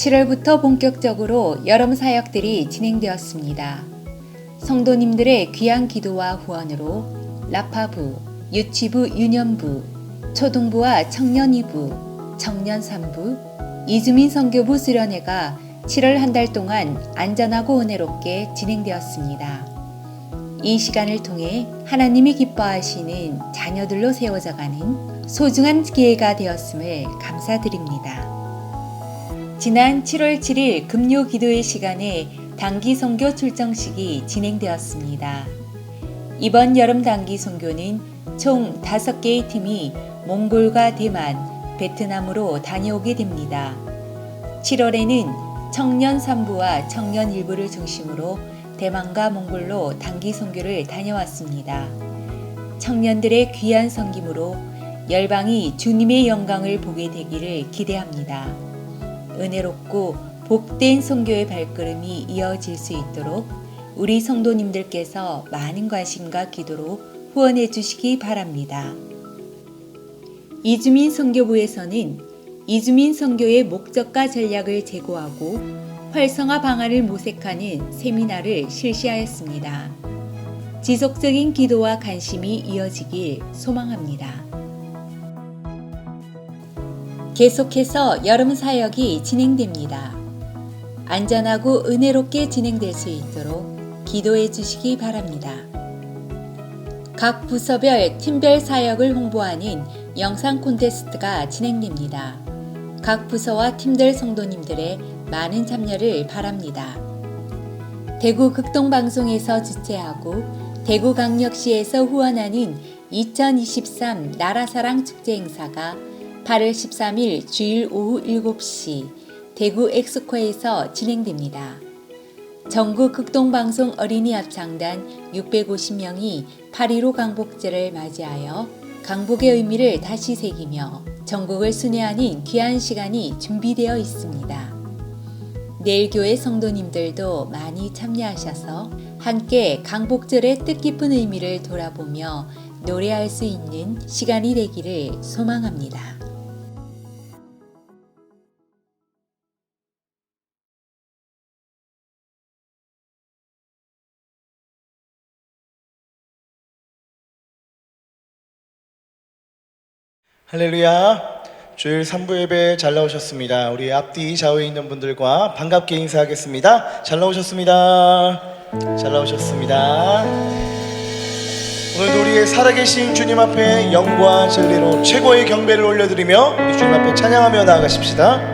7월부터 본격적으로 여름 사역들이 진행되었습니다. 성도님들의 귀한 기도와 후원으로 라파부, 유치부 유년부, 초등부와 청년 2부, 청년 3부, 이주민 선교부 수련회가 7월 한 달 동안 안전하고 은혜롭게 진행되었습니다. 이 시간을 통해 하나님이 기뻐하시는 자녀들로 세워져가는 소중한 기회가 되었음을 감사드립니다. 지난 7월 7일 금요 기도회 시간에 단기 선교 출정식이 진행되었습니다. 이번 여름 단기 선교는 총 5개의 팀이 몽골과 대만, 베트남으로 다녀오게 됩니다. 7월에는 청년 3부와 청년 1부를 중심으로 대만과 몽골로 단기 선교를 다녀왔습니다. 청년들의 귀한 섬김으로 열방이 주님의 영광을 보게 되기를 기대합니다. 은혜롭고 복된 선교의 발걸음이 이어질 수 있도록 우리 성도님들께서 많은 관심과 기도로 후원해 주시기 바랍니다. 이주민 선교부에서는 이주민 선교의 목적과 전략을 제고하고 활성화 방안을 모색하는 세미나를 실시하였습니다. 지속적인 기도와 관심이 이어지길 소망합니다. 계속해서 여름 사역이 진행됩니다. 안전하고 은혜롭게 진행될 수 있도록 기도해 주시기 바랍니다. 각 부서별 팀별 사역을 홍보하는 영상 콘테스트가 진행됩니다. 각 부서와 팀들 성도님들의 많은 참여를 바랍니다. 대구 극동방송에서 주최하고 대구광역시에서 후원하는 2023 나라사랑 축제 행사가 8월 13일 주일 오후 7시 대구 엑스코에서 진행됩니다. 전국 극동방송 어린이 합창단 650명이 8.15 강복절을 맞이하여 강복의 의미를 다시 새기며 전국을 순회하는 귀한 시간이 준비되어 있습니다. 내일 교회 성도님들도 많이 참여하셔서 함께 강복절의 뜻깊은 의미를 돌아보며 노래할 수 있는 시간이 되기를 소망합니다. 할렐루야. 주일 3부 예배 잘 나오셨습니다. 우리 앞뒤 좌우에 있는 분들과 반갑게 인사하겠습니다. 잘 나오셨습니다. 잘 나오셨습니다. 오늘도 우리의 살아계신 주님 앞에 영과 진리로 최고의 경배를 올려드리며 우리 주님 앞에 찬양하며 나아가십시다.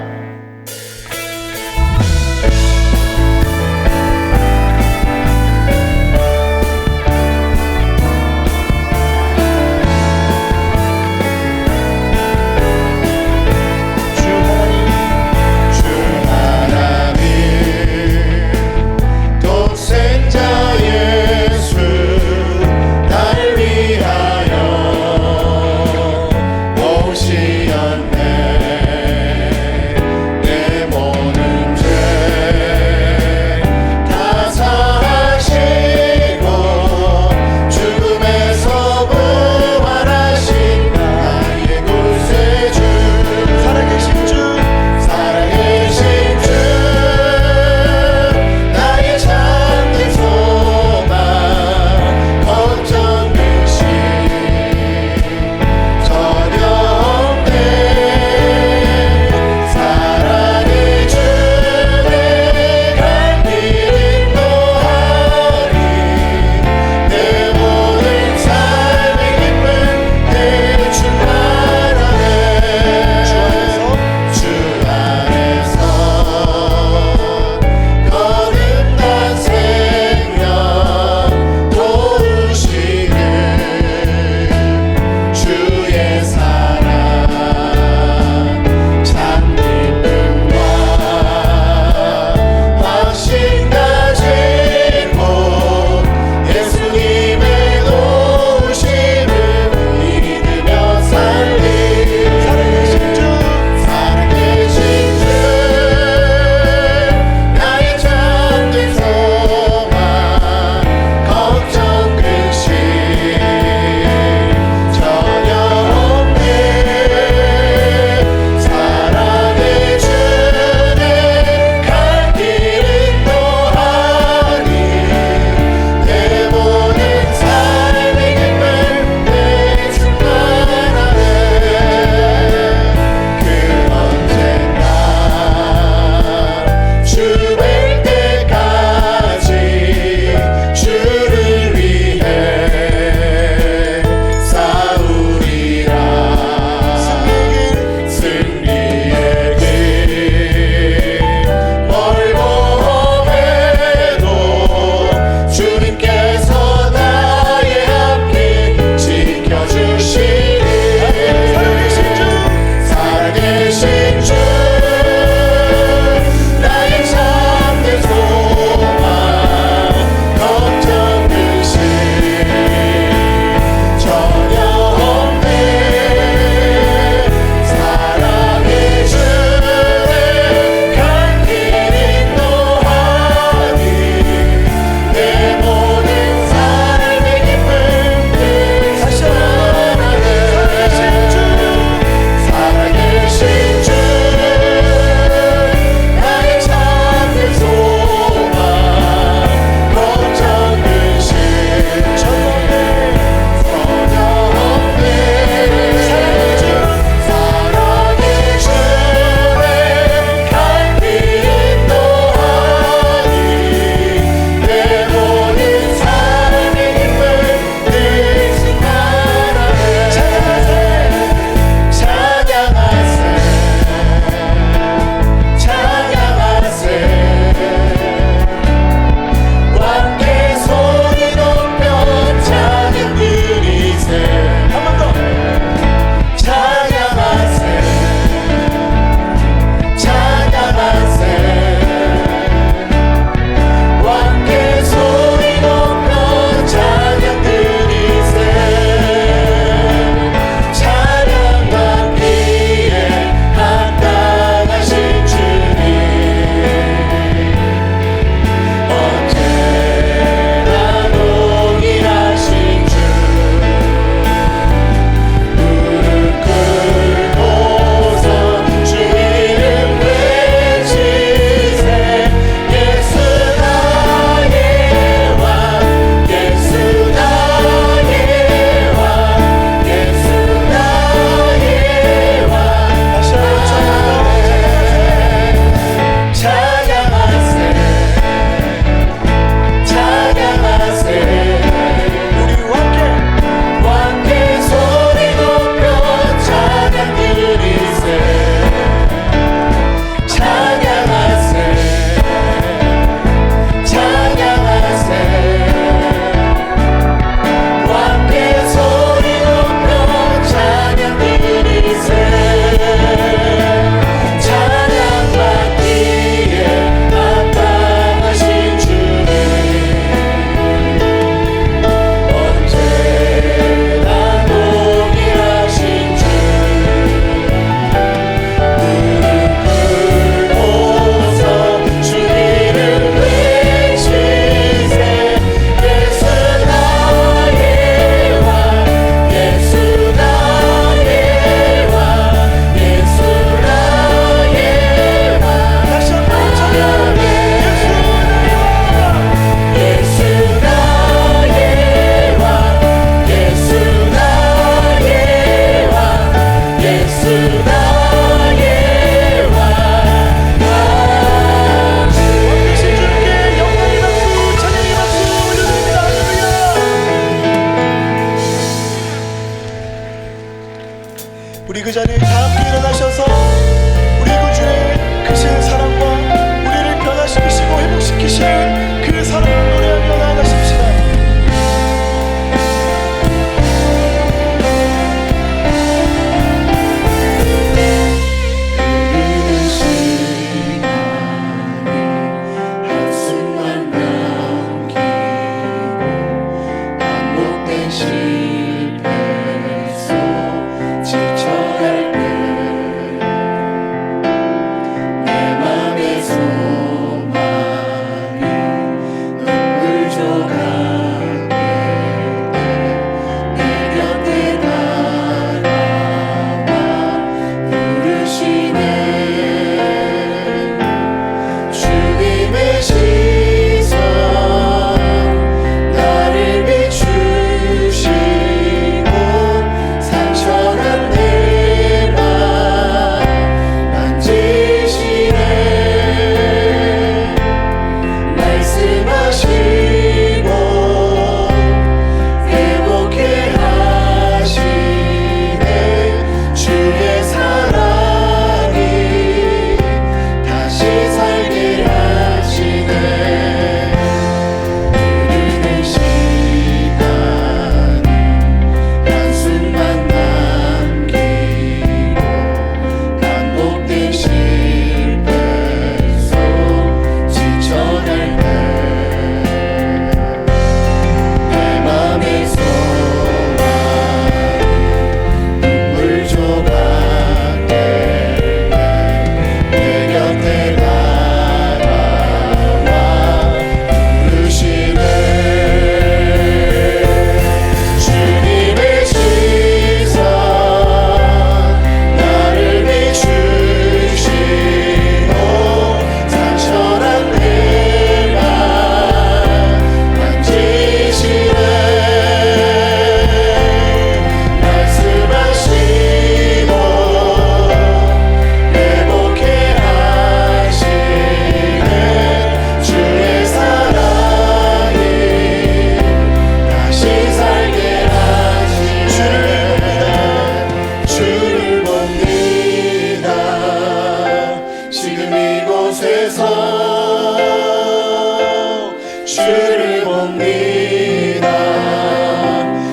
주를 봅니다.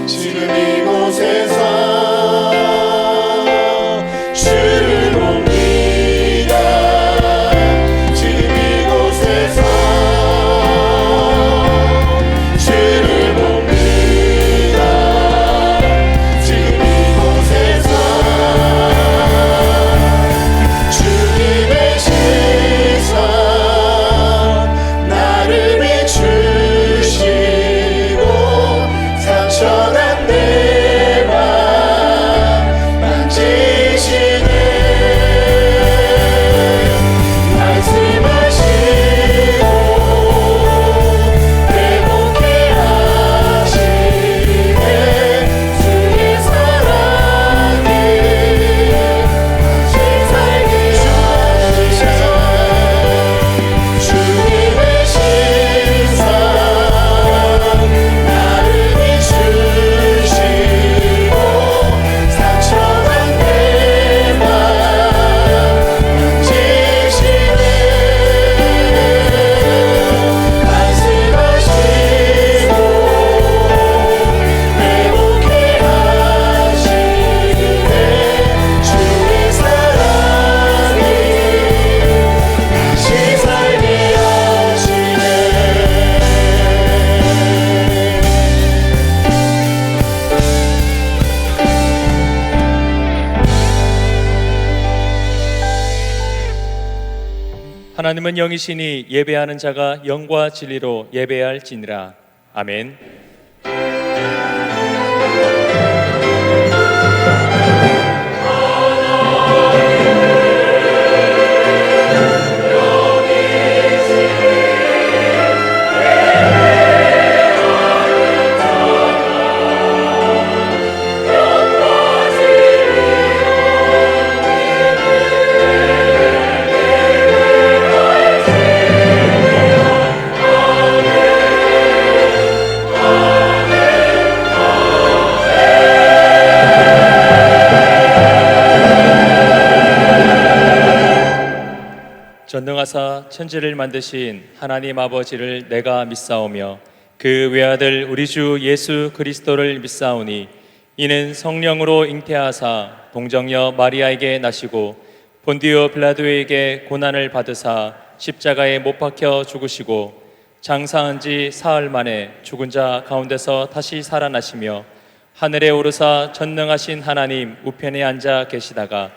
지금 이곳에서 주를 봅니다. 지금 이곳에서 주를 봅니다. 지금 이곳에서 주님의 시선 나를 비추시고 상처난 내 맘 만지시네. 말씀하시고 회복케 하시네. 주의 사랑이 다시 살게 하시네. 주님의 시선 나를 비추시고 상처난 내 맘 만지시네. 말씀하시고 회복케 하시네. 주의 사랑이 다시 살게 하시네. 하나님은 영이시니 예배하는 자가 영과 진리로 예배할지니라. 아멘. 전능하사 천지를 만드신 하나님 아버지를 내가 믿사오며 그 외아들 우리 주 예수 그리스도를 믿사오니 이는 성령으로 잉태하사 동정녀 마리아에게 나시고 본디오 빌라도에게 고난을 받으사 십자가에 못 박혀 죽으시고 장사한 지 사흘 만에 죽은 자 가운데서 다시 살아나시며 하늘에 오르사 전능하신 하나님 우편에 앉아 계시다가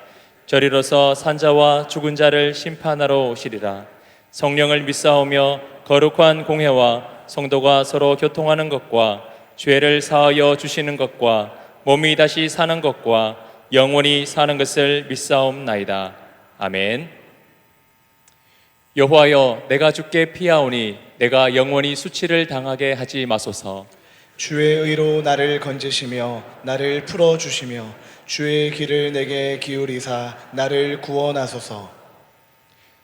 저리로서 산자와 죽은 자를 심판하러 오시리라. 성령을 믿사오며 거룩한 공회와 성도가 서로 교통하는 것과 죄를 사하여 주시는 것과 몸이 다시 사는 것과 영원히 사는 것을 믿사옵나이다. 아멘. 여호와여, 내가 주께 피하오니 내가 영원히 수치를 당하게 하지 마소서. 주의 의로 나를 건지시며 나를 풀어주시며 주의 길을 내게 기울이사 나를 구원하소서.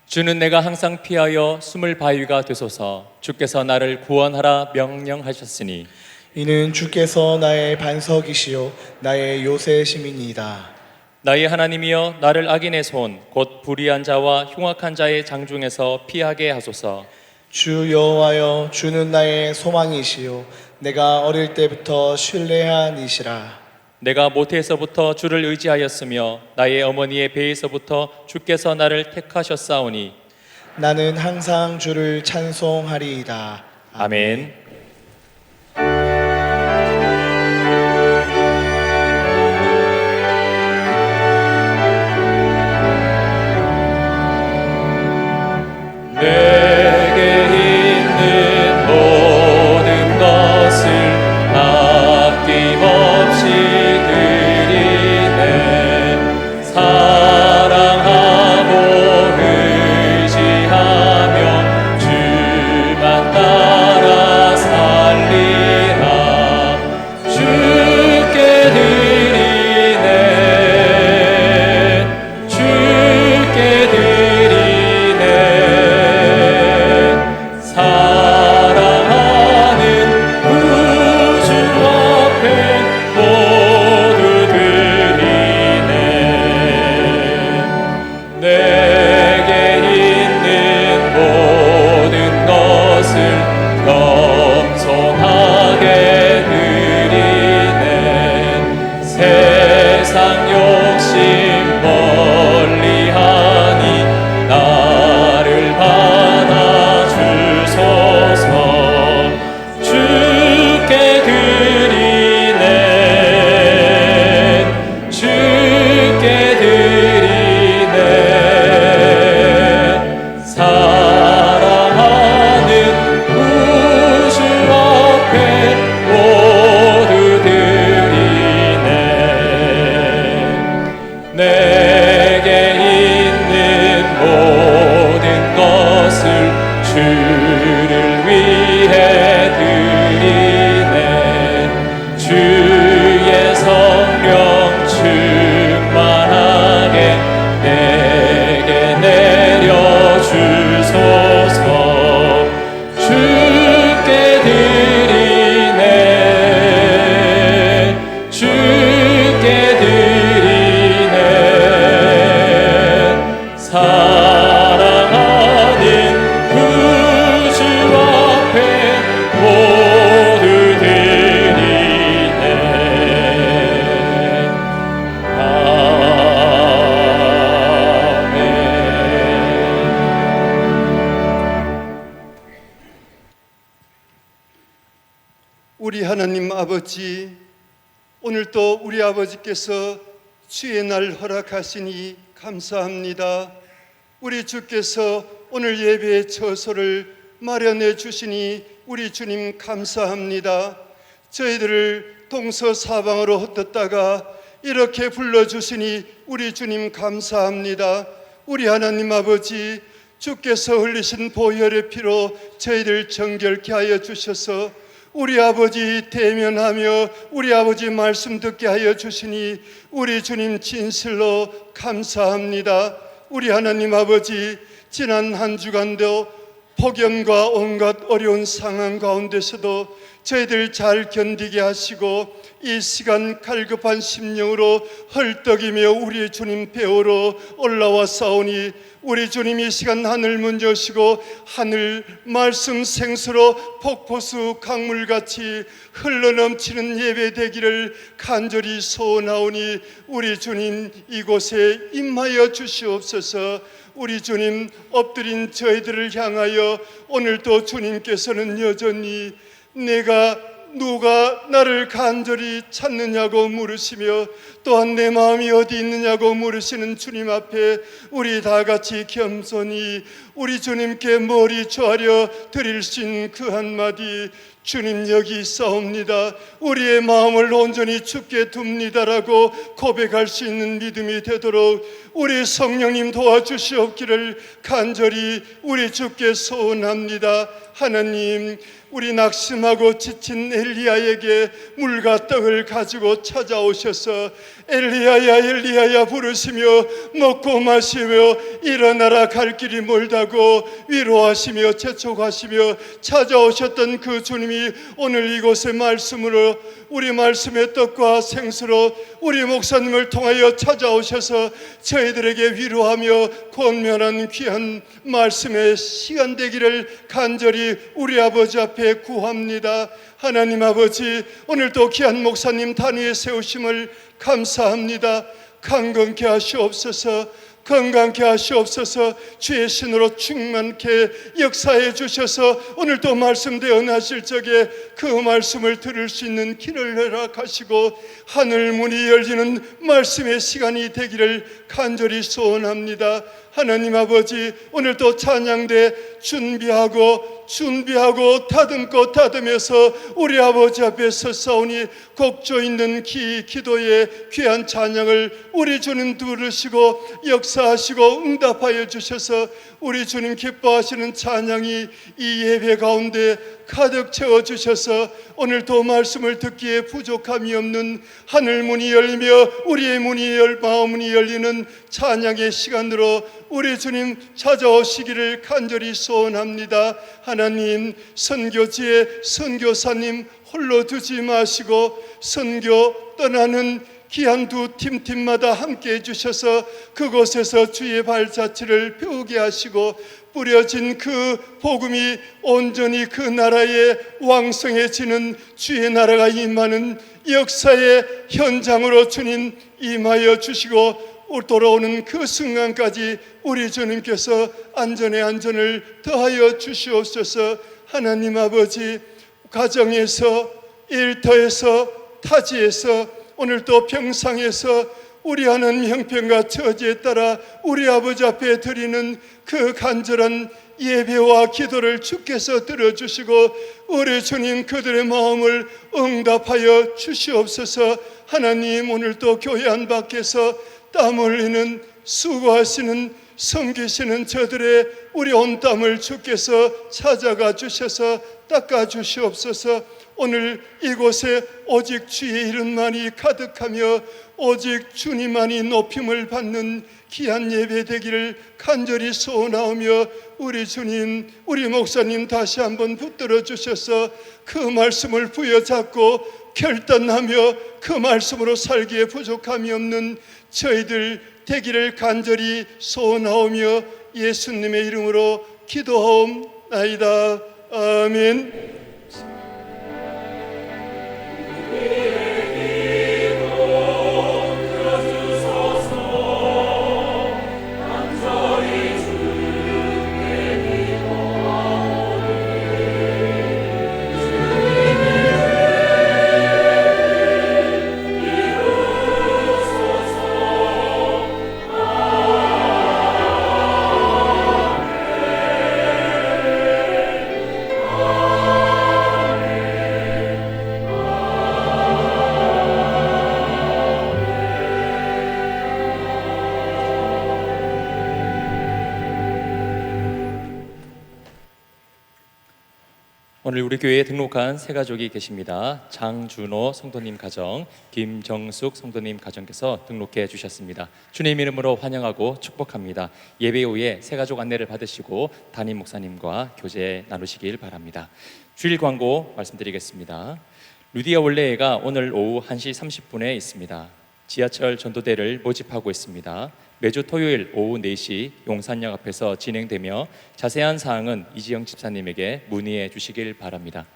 주는 내가 항상 피하여 숨을 바위가 되소서. 주께서 나를 구원하라 명령하셨으니 이는 주께서 나의 반석이시요 나의 요새심이니이다. 나의 하나님이여, 나를 악인의 손 곧 불의한 자와 흉악한 자의 장중에서 피하게 하소서. 주 여호와여, 주는 나의 소망이시요 내가 어릴 때부터 신뢰한 이시라. 내가 모태에서부터 주를 의지하였으며 나의 어머니의 배에서부터 주께서 나를 택하셨사오니 나는 항상 주를 찬송하리이다. 아멘. 내게 있는 모든 것을 아낌없이 드리네. 사랑하고 의지하며 주만 따라 우리 하나님 아버지, 오늘도 우리 아버지께서 주의 날 허락하시니 감사합니다. 우리 주께서 오늘 예배의 처소를 마련해 주시니 우리 주님 감사합니다. 저희들을 동서사방으로 흩었다가 이렇게 불러주시니 우리 주님 감사합니다. 우리 하나님 아버지, 주께서 흘리신 보혈의 피로 저희들 정결케 하여 주셔서 우리 아버지 대면하며 우리 아버지 말씀 듣게 하여 주시니 우리 주님 진실로 감사합니다. 우리 하나님 아버지, 지난 한 주간도 폭염과 온갖 어려운 상황 가운데서도 저희들 잘 견디게 하시고 이 시간 갈급한 심령으로 헐떡이며 우리 주님 배우러 올라와 싸우니 우리 주님 이 시간 하늘 문 여시고 하늘 말씀 생수로 폭포수 강물같이 흘러넘치는 예배 되기를 간절히 소원하오니 우리 주님 이곳에 임하여 주시옵소서. 우리 주님 엎드린 저희들을 향하여 오늘도 주님께서는 여전히 내가 누가 나를 간절히 찾느냐고 물으시며 또한 내 마음이 어디 있느냐고 물으시는 주님 앞에 우리 다 같이 겸손히 우리 주님께 머리 조아려 드릴 수 있는 그 한마디, 주님 여기 있사옵니다, 우리의 마음을 온전히 주께 둡니다라고 고백할 수 있는 믿음이 되도록 우리 성령님 도와주시옵기를 간절히 우리 주께 소원합니다. 하나님, 우리 낙심하고 지친 엘리야에게 물과 떡을 가지고 찾아오셔서 엘리야야 엘리야야 부르시며 먹고 마시며 일어나라 갈 길이 멀다고 위로하시며 재촉하시며 찾아오셨던 그 주님이 오늘 이곳의 말씀으로 우리 말씀의 떡과 생수로 우리 목사님을 통하여 찾아오셔서 저희들에게 위로하며 권면하는 귀한 말씀의 시간 되기를 간절히 우리 아버지 앞에 구합니다. 하나님 아버지, 오늘도 귀한 목사님 단위에 세우심을 감사합니다. 강건케 하시옵소서. 건강케 하시옵소서. 주의 신으로 충만케 역사해 주셔서 오늘도 말씀 대언하실 적에 그 말씀을 들을 수 있는 길을 허락하시고 하늘 문이 열리는 말씀의 시간이 되기를 간절히 소원합니다. 하나님 아버지, 오늘도 찬양대 준비하고 다듬고 다듬어서 우리 아버지 앞에 서싸우니 곡조 있는 기도의 귀한 찬양을 우리 주님 들으시고 역사하시고 응답하여 주셔서 우리 주님 기뻐하시는 찬양이 이 예배 가운데 가득 채워주셔서 오늘도 말씀을 듣기에 부족함이 없는 하늘 문이 열리며 우리의 마음 문이 열리는 찬양의 시간으로 우리 주님 찾아오시기를 간절히 소원합니다. 하나님, 선교지에 선교사님 홀로 두지 마시고 선교 떠나는 귀한 두 팀마다 함께 해주셔서 그곳에서 주의 발자취를 배우게 하시고 뿌려진 그 복음이 온전히 그 나라에 왕성해지는 주의 나라가 임하는 역사의 현장으로 주님 임하여 주시고 돌아오는 그 순간까지 우리 주님께서 안전에 안전을 더하여 주시옵소서. 하나님 아버지, 가정에서 일터에서 타지에서 오늘도 평상에서 우리 하나님 형편과 처지에 따라 우리 아버지 앞에 드리는 그 간절한 예배와 기도를 주께서 들어주시고 우리 주님 그들의 마음을 응답하여 주시옵소서. 하나님, 오늘도 교회 안 밖에서 땀 흘리는 수고하시는 섬기시는 저들의 우리 온 땀을 주께서 찾아가 주셔서 닦아 주시옵소서. 오늘 이곳에 오직 주의 이름만이 가득하며 오직 주님만이 높임을 받는 귀한 예배 되기를 간절히 소원하오며 우리 주님, 우리 목사님 다시 한번 붙들어 주셔서 그 말씀을 부여잡고 결단하며 그 말씀으로 살기에 부족함이 없는 저희들 되기를 간절히 소원하오며 예수님의 이름으로 기도하옵나이다. 아멘. 오늘 우리 교회에 등록한 세 가족이 계십니다. 장준호 성도님 가정, 김정숙 성도님 가정께서 등록해 주셨습니다. 주님 이름으로 환영하고 축복합니다. 예배 후에 세 가족 안내를 받으시고 담임 목사님과 교제 나누시길 바랍니다. 주일 광고 말씀드리겠습니다. 루디아 원래회가 오늘 오후 1시 30분에 있습니다. 지하철 전도대를 모집하고 있습니다. 매주 토요일 오후 4시 용산역 앞에서 진행되며 자세한 사항은 이지영 집사님에게 문의해 주시길 바랍니다.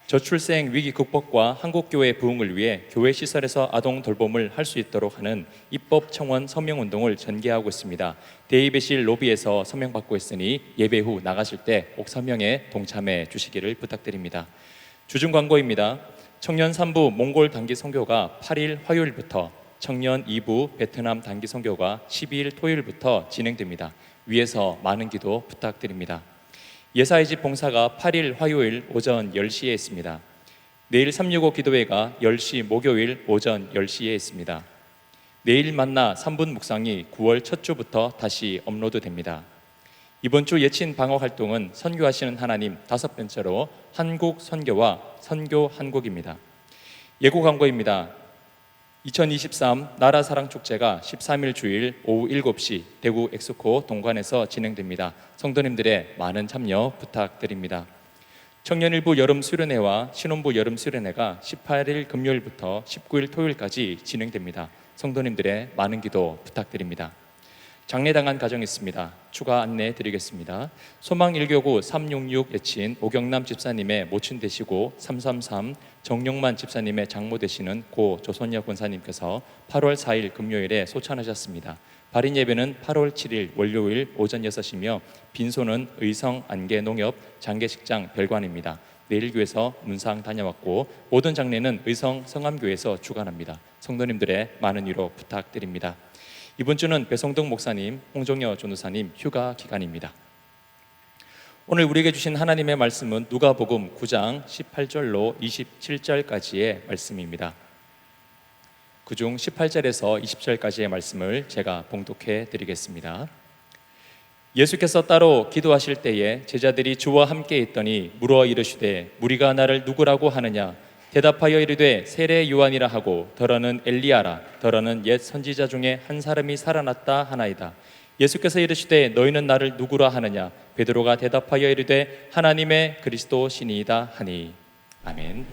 저출생 위기 극복과 한국교회 부흥을 위해 교회 시설에서 아동 돌봄을 할 수 있도록 하는 입법 청원 서명운동을 전개하고 있습니다. 대입의실 로비에서 서명받고 있으니 예배 후 나가실 때 꼭 서명에 동참해 주시기를 부탁드립니다. 주중 광고입니다. 청년 3부 몽골 단기 선교가 8일 화요일부터, 청년 2부 베트남 단기 선교가 12일 토요일부터 진행됩니다. 위에서 많은 기도 부탁드립니다. 예사의 집 봉사가 8일 화요일 오전 10시에 있습니다. 내일 365 기도회가 10시 목요일 오전 10시에 있습니다. 내일 만나 3분 묵상이 9월 첫 주부터 다시 업로드됩니다. 이번 주 예친 방어 활동은 선교하시는 하나님 5번째로 한국 선교와 선교 한국입니다. 예고 광고입니다. 2023 나라사랑축제가 13일 주일 오후 7시 대구 엑스코 동관에서 진행됩니다. 성도님들의 많은 참여 부탁드립니다. 청년일부 여름 수련회와 신혼부 여름 수련회가 18일 금요일부터 19일 토요일까지 진행됩니다. 성도님들의 많은 기도 부탁드립니다. 장례당한 가정이 있습니다. 추가 안내 드리겠습니다. 소망일교구 366 예친 오경남 집사님의 모친 되시고 333 정용만 집사님의 장모 되시는 고 조선여 권사님께서 8월 4일 금요일에 소천하셨습니다. 발인 예배는 8월 7일 월요일 오전 6시며 빈소는 의성 안개농협 장계식장 별관입니다. 내일교에서 문상 다녀왔고 모든 장례는 의성 성암교에서 주관합니다. 성도님들의 많은 위로 부탁드립니다. 이번 주는 배성동 목사님, 홍정여 전도사님 휴가 기간입니다. 오늘 우리에게 주신 하나님의 말씀은 누가복음 9장 18절로 27절까지의 말씀입니다. 그중 18절에서 20절까지의 말씀을 제가 봉독해 드리겠습니다. 예수께서 따로 기도하실 때에 제자들이 주와 함께 있더니 물어 이르시되 무리가 나를 누구라고 하느냐? 대답하여 이르되 세례 요한이라 하고 더러는 엘리야라, 더러는 옛 선지자 중에 한 사람이 살아났다 하나이다. 예수께서 이르시되 너희는 나를 누구라 하느냐? 베드로가 대답하여 이르되 하나님의 그리스도 신이이다 하니. 아멘.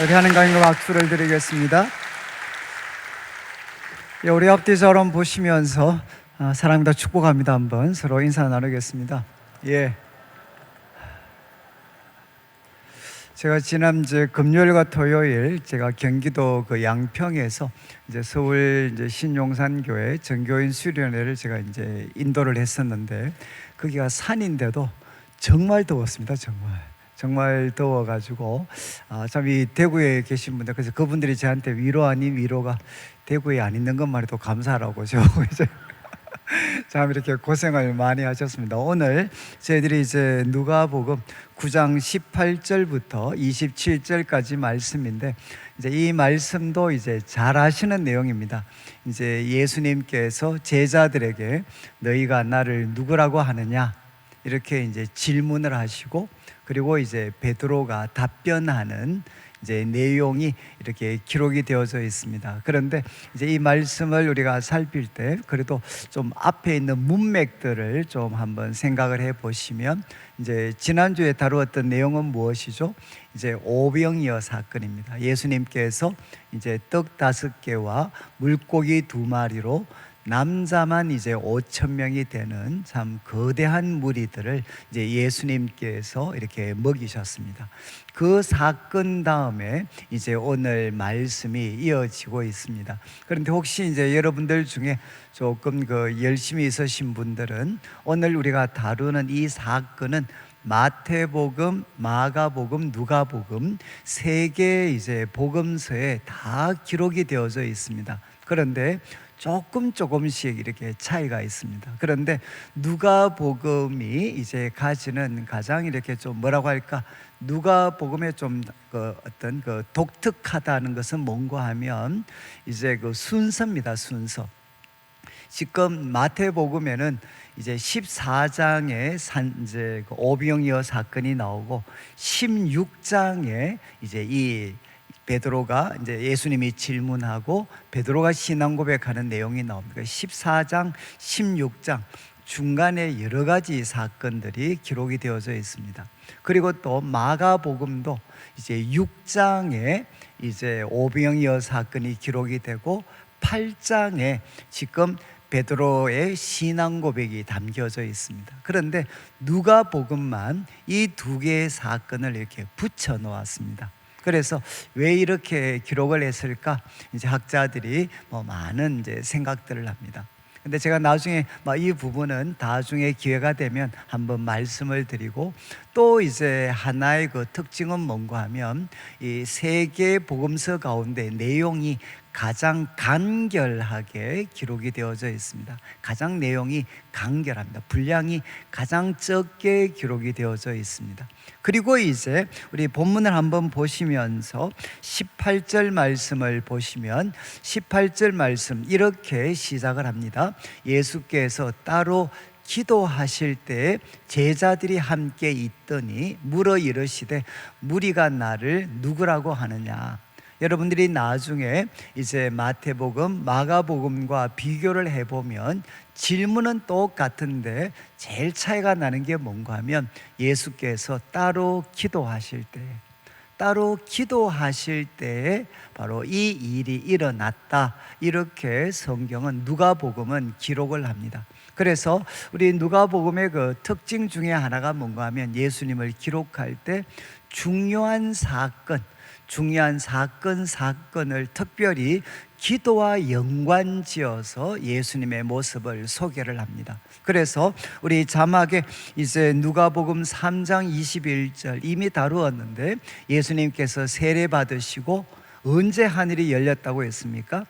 우리 하나님과 박수를 드리겠습니다. 예, 우리 앞뒤처럼 보시면서 사랑합니다, 축복합니다. 한번 서로 인사 나누겠습니다. 예. 제가 지난 금요일과 토요일 제가 경기도 그 양평에서 서울 신용산교회 전교인 수련회를 제가 인도를 했었는데, 거기가 산인데도 정말 더웠습니다. 정말 더워가지고 참 이 대구에 계신 분들, 그래서 그분들이 저한테 위로 아닌 위로가 대구에 안 있는 것만 해도 감사하라고 저보고 참 이렇게 고생을 많이 하셨습니다. 오늘 저희들이 누가복음 9장 18절부터 27절까지 말씀인데, 이 말씀도 잘 아시는 내용입니다. 예수님께서 제자들에게 너희가 나를 누구라고 하느냐 이렇게 질문을 하시고, 그리고 베드로가 답변하는 내용이 이렇게 기록이 되어져 있습니다. 그런데 이 말씀을 우리가 살필 때 그래도 좀 앞에 있는 문맥들을 좀 한번 생각을 해 보시면, 지난주에 다루었던 내용은 무엇이죠? 오병이어 사건입니다. 예수님께서 떡 5개와 물고기 2마리로 남자만 5,000명이 되는 참 거대한 무리들을 예수님께서 이렇게 먹이셨습니다. 그 사건 다음에 오늘 말씀이 이어지고 있습니다. 그런데 혹시 여러분들 중에 조금 열심히 있으신 분들은 오늘 우리가 다루는 이 사건은 마태복음, 마가복음, 누가복음 3개 복음서에 다 기록이 되어져 있습니다. 그런데 조금씩 이렇게 차이가 있습니다. 그런데 누가복음이 가지는 가장 이렇게 좀 뭐라고 할까, 누가복음의 좀 어떤 독특하다는 것은 뭔가 하면 순서입니다. 순서. 지금 마태복음에는 14장에 오병이어 사건이 나오고, 16장에 이 베드로가 예수님이 질문하고 베드로가 신앙 고백하는 내용이 나옵니다. 14장, 16장 중간에 여러 가지 사건들이 기록이 되어져 있습니다. 그리고 또 마가복음도 6장에 오병이어 사건이 기록이 되고, 8장에 지금 베드로의 신앙 고백이 담겨져 있습니다. 그런데 누가복음만 이 2개의 사건을 이렇게 붙여 놓았습니다. 그래서 왜 이렇게 기록을 했을까? 학자들이 많은 생각들을 합니다. 근데 제가 나중에 이 부분은 나중에 기회가 되면 한번 말씀을 드리고, 또 하나의 특징은 뭔가 하면 이 3개 복음서 가운데 내용이 가장 간결하게 기록이 되어져 있습니다. 가장 내용이 간결합니다. 분량이 가장 적게 기록이 되어져 있습니다. 그리고 우리 본문을 한번 보시면서 18절 말씀을 보시면, 18절 말씀 이렇게 시작을 합니다. 예수께서 따로 기도하실 때 제자들이 함께 있더니 물어 이르시되 무리가 나를 누구라고 하느냐. 여러분들이 나중에 마태복음, 마가복음과 비교를 해보면 질문은 똑같은데 제일 차이가 나는 게 뭔가 하면, 예수께서 따로 기도하실 때 바로 이 일이 일어났다, 이렇게 성경은, 누가복음은 기록을 합니다. 그래서 우리 누가복음의 특징 중에 하나가 뭔가 하면, 예수님을 기록할 때 중요한 사건을 특별히 기도와 연관지어서 예수님의 모습을 소개를 합니다. 그래서 우리 자막에 누가복음 3장 21절 이미 다루었는데, 예수님께서 세례 받으시고 언제 하늘이 열렸다고 했습니까?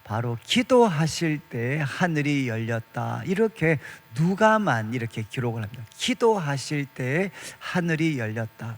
바로 기도하실 때 하늘이 열렸다, 이렇게 누가만 이렇게 기록을 합니다. 기도하실 때 하늘이 열렸다.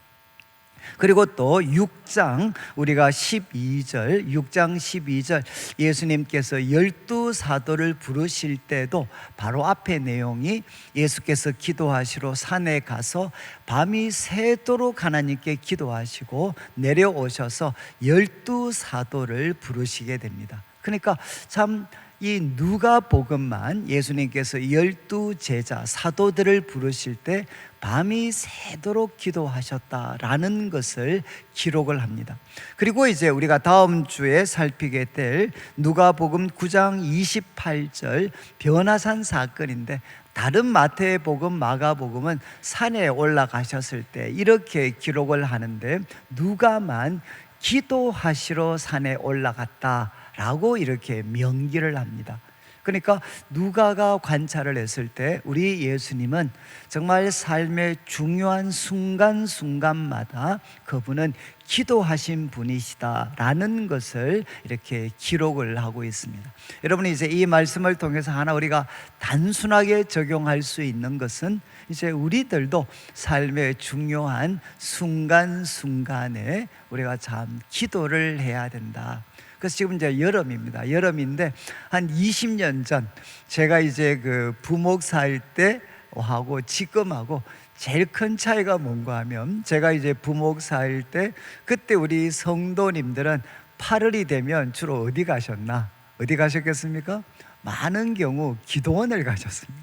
그리고 또 6장 우리가 6장 12절 예수님께서 12사도를 부르실 때도 바로 앞에 내용이, 예수께서 기도하시러 산에 가서 밤이 새도록 하나님께 기도하시고 내려오셔서 12사도를 부르시게 됩니다. 그러니까 참 이 누가복음만 예수님께서 12제자 사도들을 부르실 때 밤이 새도록 기도하셨다라는 것을 기록을 합니다. 그리고 이제 우리가 다음 주에 살피게 될 누가복음 9장 28절 변화산 사건인데, 다른 마태복음, 마가복음은 산에 올라가셨을 때 이렇게 기록을 하는데 누가만 기도하시러 산에 올라갔다라고 이렇게 명기를 합니다. 그러니까 누가가 관찰을 했을 때 우리 예수님은 정말 삶의 중요한 순간순간마다 그분은 기도하신 분이시다라는 것을 이렇게 기록을 하고 있습니다. 여러분이 이제 이 말씀을 통해서 하나 우리가 단순하게 적용할 수 있는 것은, 이제 우리들도 삶의 중요한 순간순간에 우리가 참 기도를 해야 된다. 그래서 지금 이제 여름입니다. 여름인데 한 20년 전 제가 이제 그 부목사일 때 하고 지금하고 제일 큰 차이가 뭔가 하면, 제가 이제 부목사일 때 그때 우리 성도님들은 8월이 되면 주로 어디 가셨나? 어디 가셨겠습니까? 많은 경우 기도원을 가셨습니다.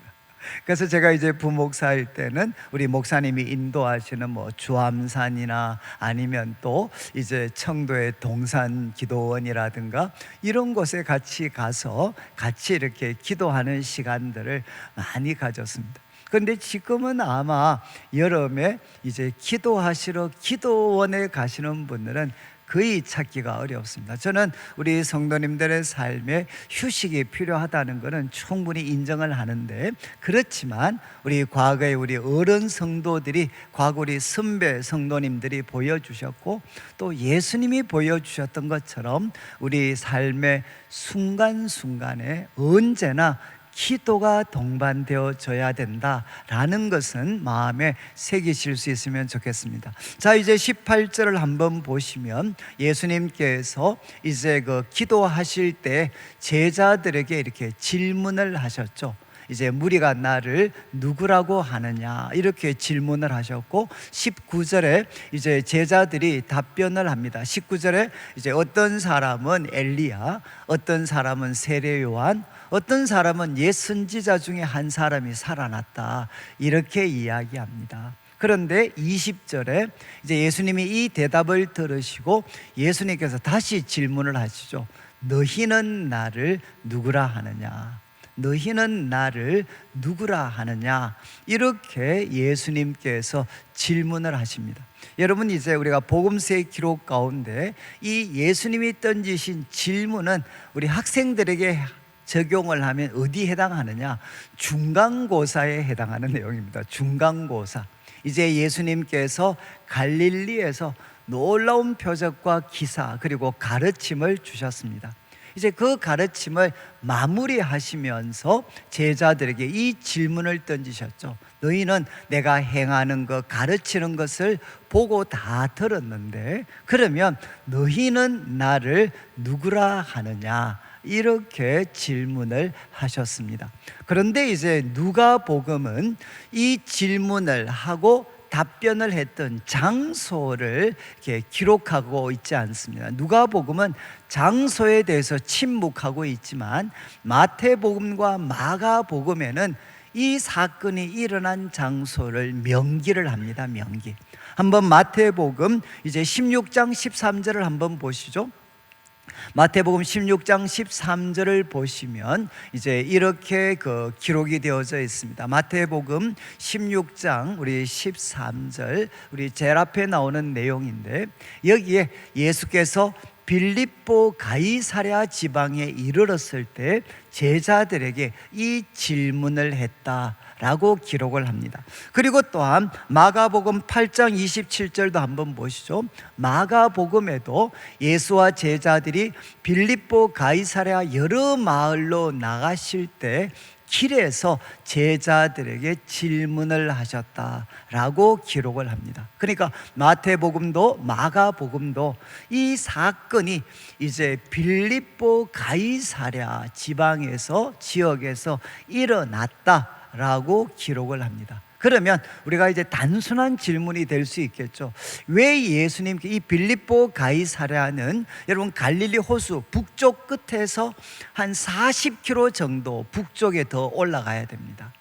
그래서 제가 이제 부목사일 때는 우리 목사님이 인도하시는 뭐 주암산이나 아니면 또 이제 청도의 동산 기도원이라든가 이런 곳에 같이 가서 같이 이렇게 기도하는 시간들을 많이 가졌습니다. 그런데 지금은 아마 여름에 이제 기도하시러 기도원에 가시는 분들은 거의 찾기가 어렵습니다. 저는 우리 성도님들의 삶에 휴식이 필요하다는 것은 충분히 인정을 하는데, 그렇지만 우리 과거에 우리 어른 성도들이, 과거 우리 선배 성도님들이 보여주셨고 또 예수님이 보여주셨던 것처럼 우리 삶의 순간순간에 언제나 기도가 동반되어져야 된다라는 것은 마음에 새기실 수 있으면 좋겠습니다. 자, 이제 18절을 한번 보시면 예수님께서 이제 그 기도하실 때 제자들에게 이렇게 질문을 하셨죠. 이제 무리가 나를 누구라고 하느냐 이렇게 질문을 하셨고, 19절에 이제 제자들이 답변을 합니다. 19절에 이제 어떤 사람은 엘리야, 어떤 사람은 세례 요한, 어떤 사람은 옛 선지자 중에 한 사람이 살아났다 이렇게 이야기합니다. 그런데 20절에 이제 예수님이 이 대답을 들으시고 예수님께서 다시 질문을 하시죠. 너희는 나를 누구라 하느냐? 너희는 나를 누구라 하느냐? 이렇게 예수님께서 질문을 하십니다. 여러분, 이제 우리가 복음서의 기록 가운데 이 예수님이 던지신 질문은 우리 학생들에게 적용을 하면 어디에 해당하느냐? 중간고사에 해당하는 내용입니다. 중간고사. 이제 예수님께서 갈릴리에서 놀라운 표적과 기사 그리고 가르침을 주셨습니다. 이제 그 가르침을 마무리하시면서 제자들에게 이 질문을 던지셨죠. 너희는 내가 행하는 것, 가르치는 것을 보고 다 들었는데 그러면 너희는 나를 누구라 하느냐? 이렇게 질문을 하셨습니다. 그런데 이제 누가복음은 이 질문을 하고 답변을 했던 장소를 이렇게 기록하고 있지 않습니다. 누가복음은 장소에 대해서 침묵하고 있지만 마태복음과 마가복음에는 이 사건이 일어난 장소를 명기를 합니다. 명기. 한번 마태복음 이제 16장 13절을 한번 보시죠. 마태복음 16장 13절을 보시면 이제 이렇게 그 기록이 되어져 있습니다. 마태복음 16장 우리 13절 우리 제일 앞에 나오는 내용인데, 여기에 예수께서 빌립보 가이사랴 지방에 이르렀을 때 제자들에게 이 질문을 했다라고 기록을 합니다. 그리고 또한 마가복음 8장 27절도 한번 보시죠. 마가복음에도 예수와 제자들이 빌립보 가이사랴 여러 마을로 나가실 때 길에서 제자들에게 질문을 하셨다라고 기록을 합니다. 그러니까 마태복음도 마가복음도 이 사건이 이제 빌립보 가이사랴 지방에서 지역에서 일어났다라고 기록을 합니다. 그러면 우리가 이제 단순한 질문이 될 수 있겠죠. 왜 예수님께 이 빌립보 가이사랴는 여러분 갈릴리 호수 북쪽 끝에서 한 40km 정도 북쪽에 더 올라가야 됩니다.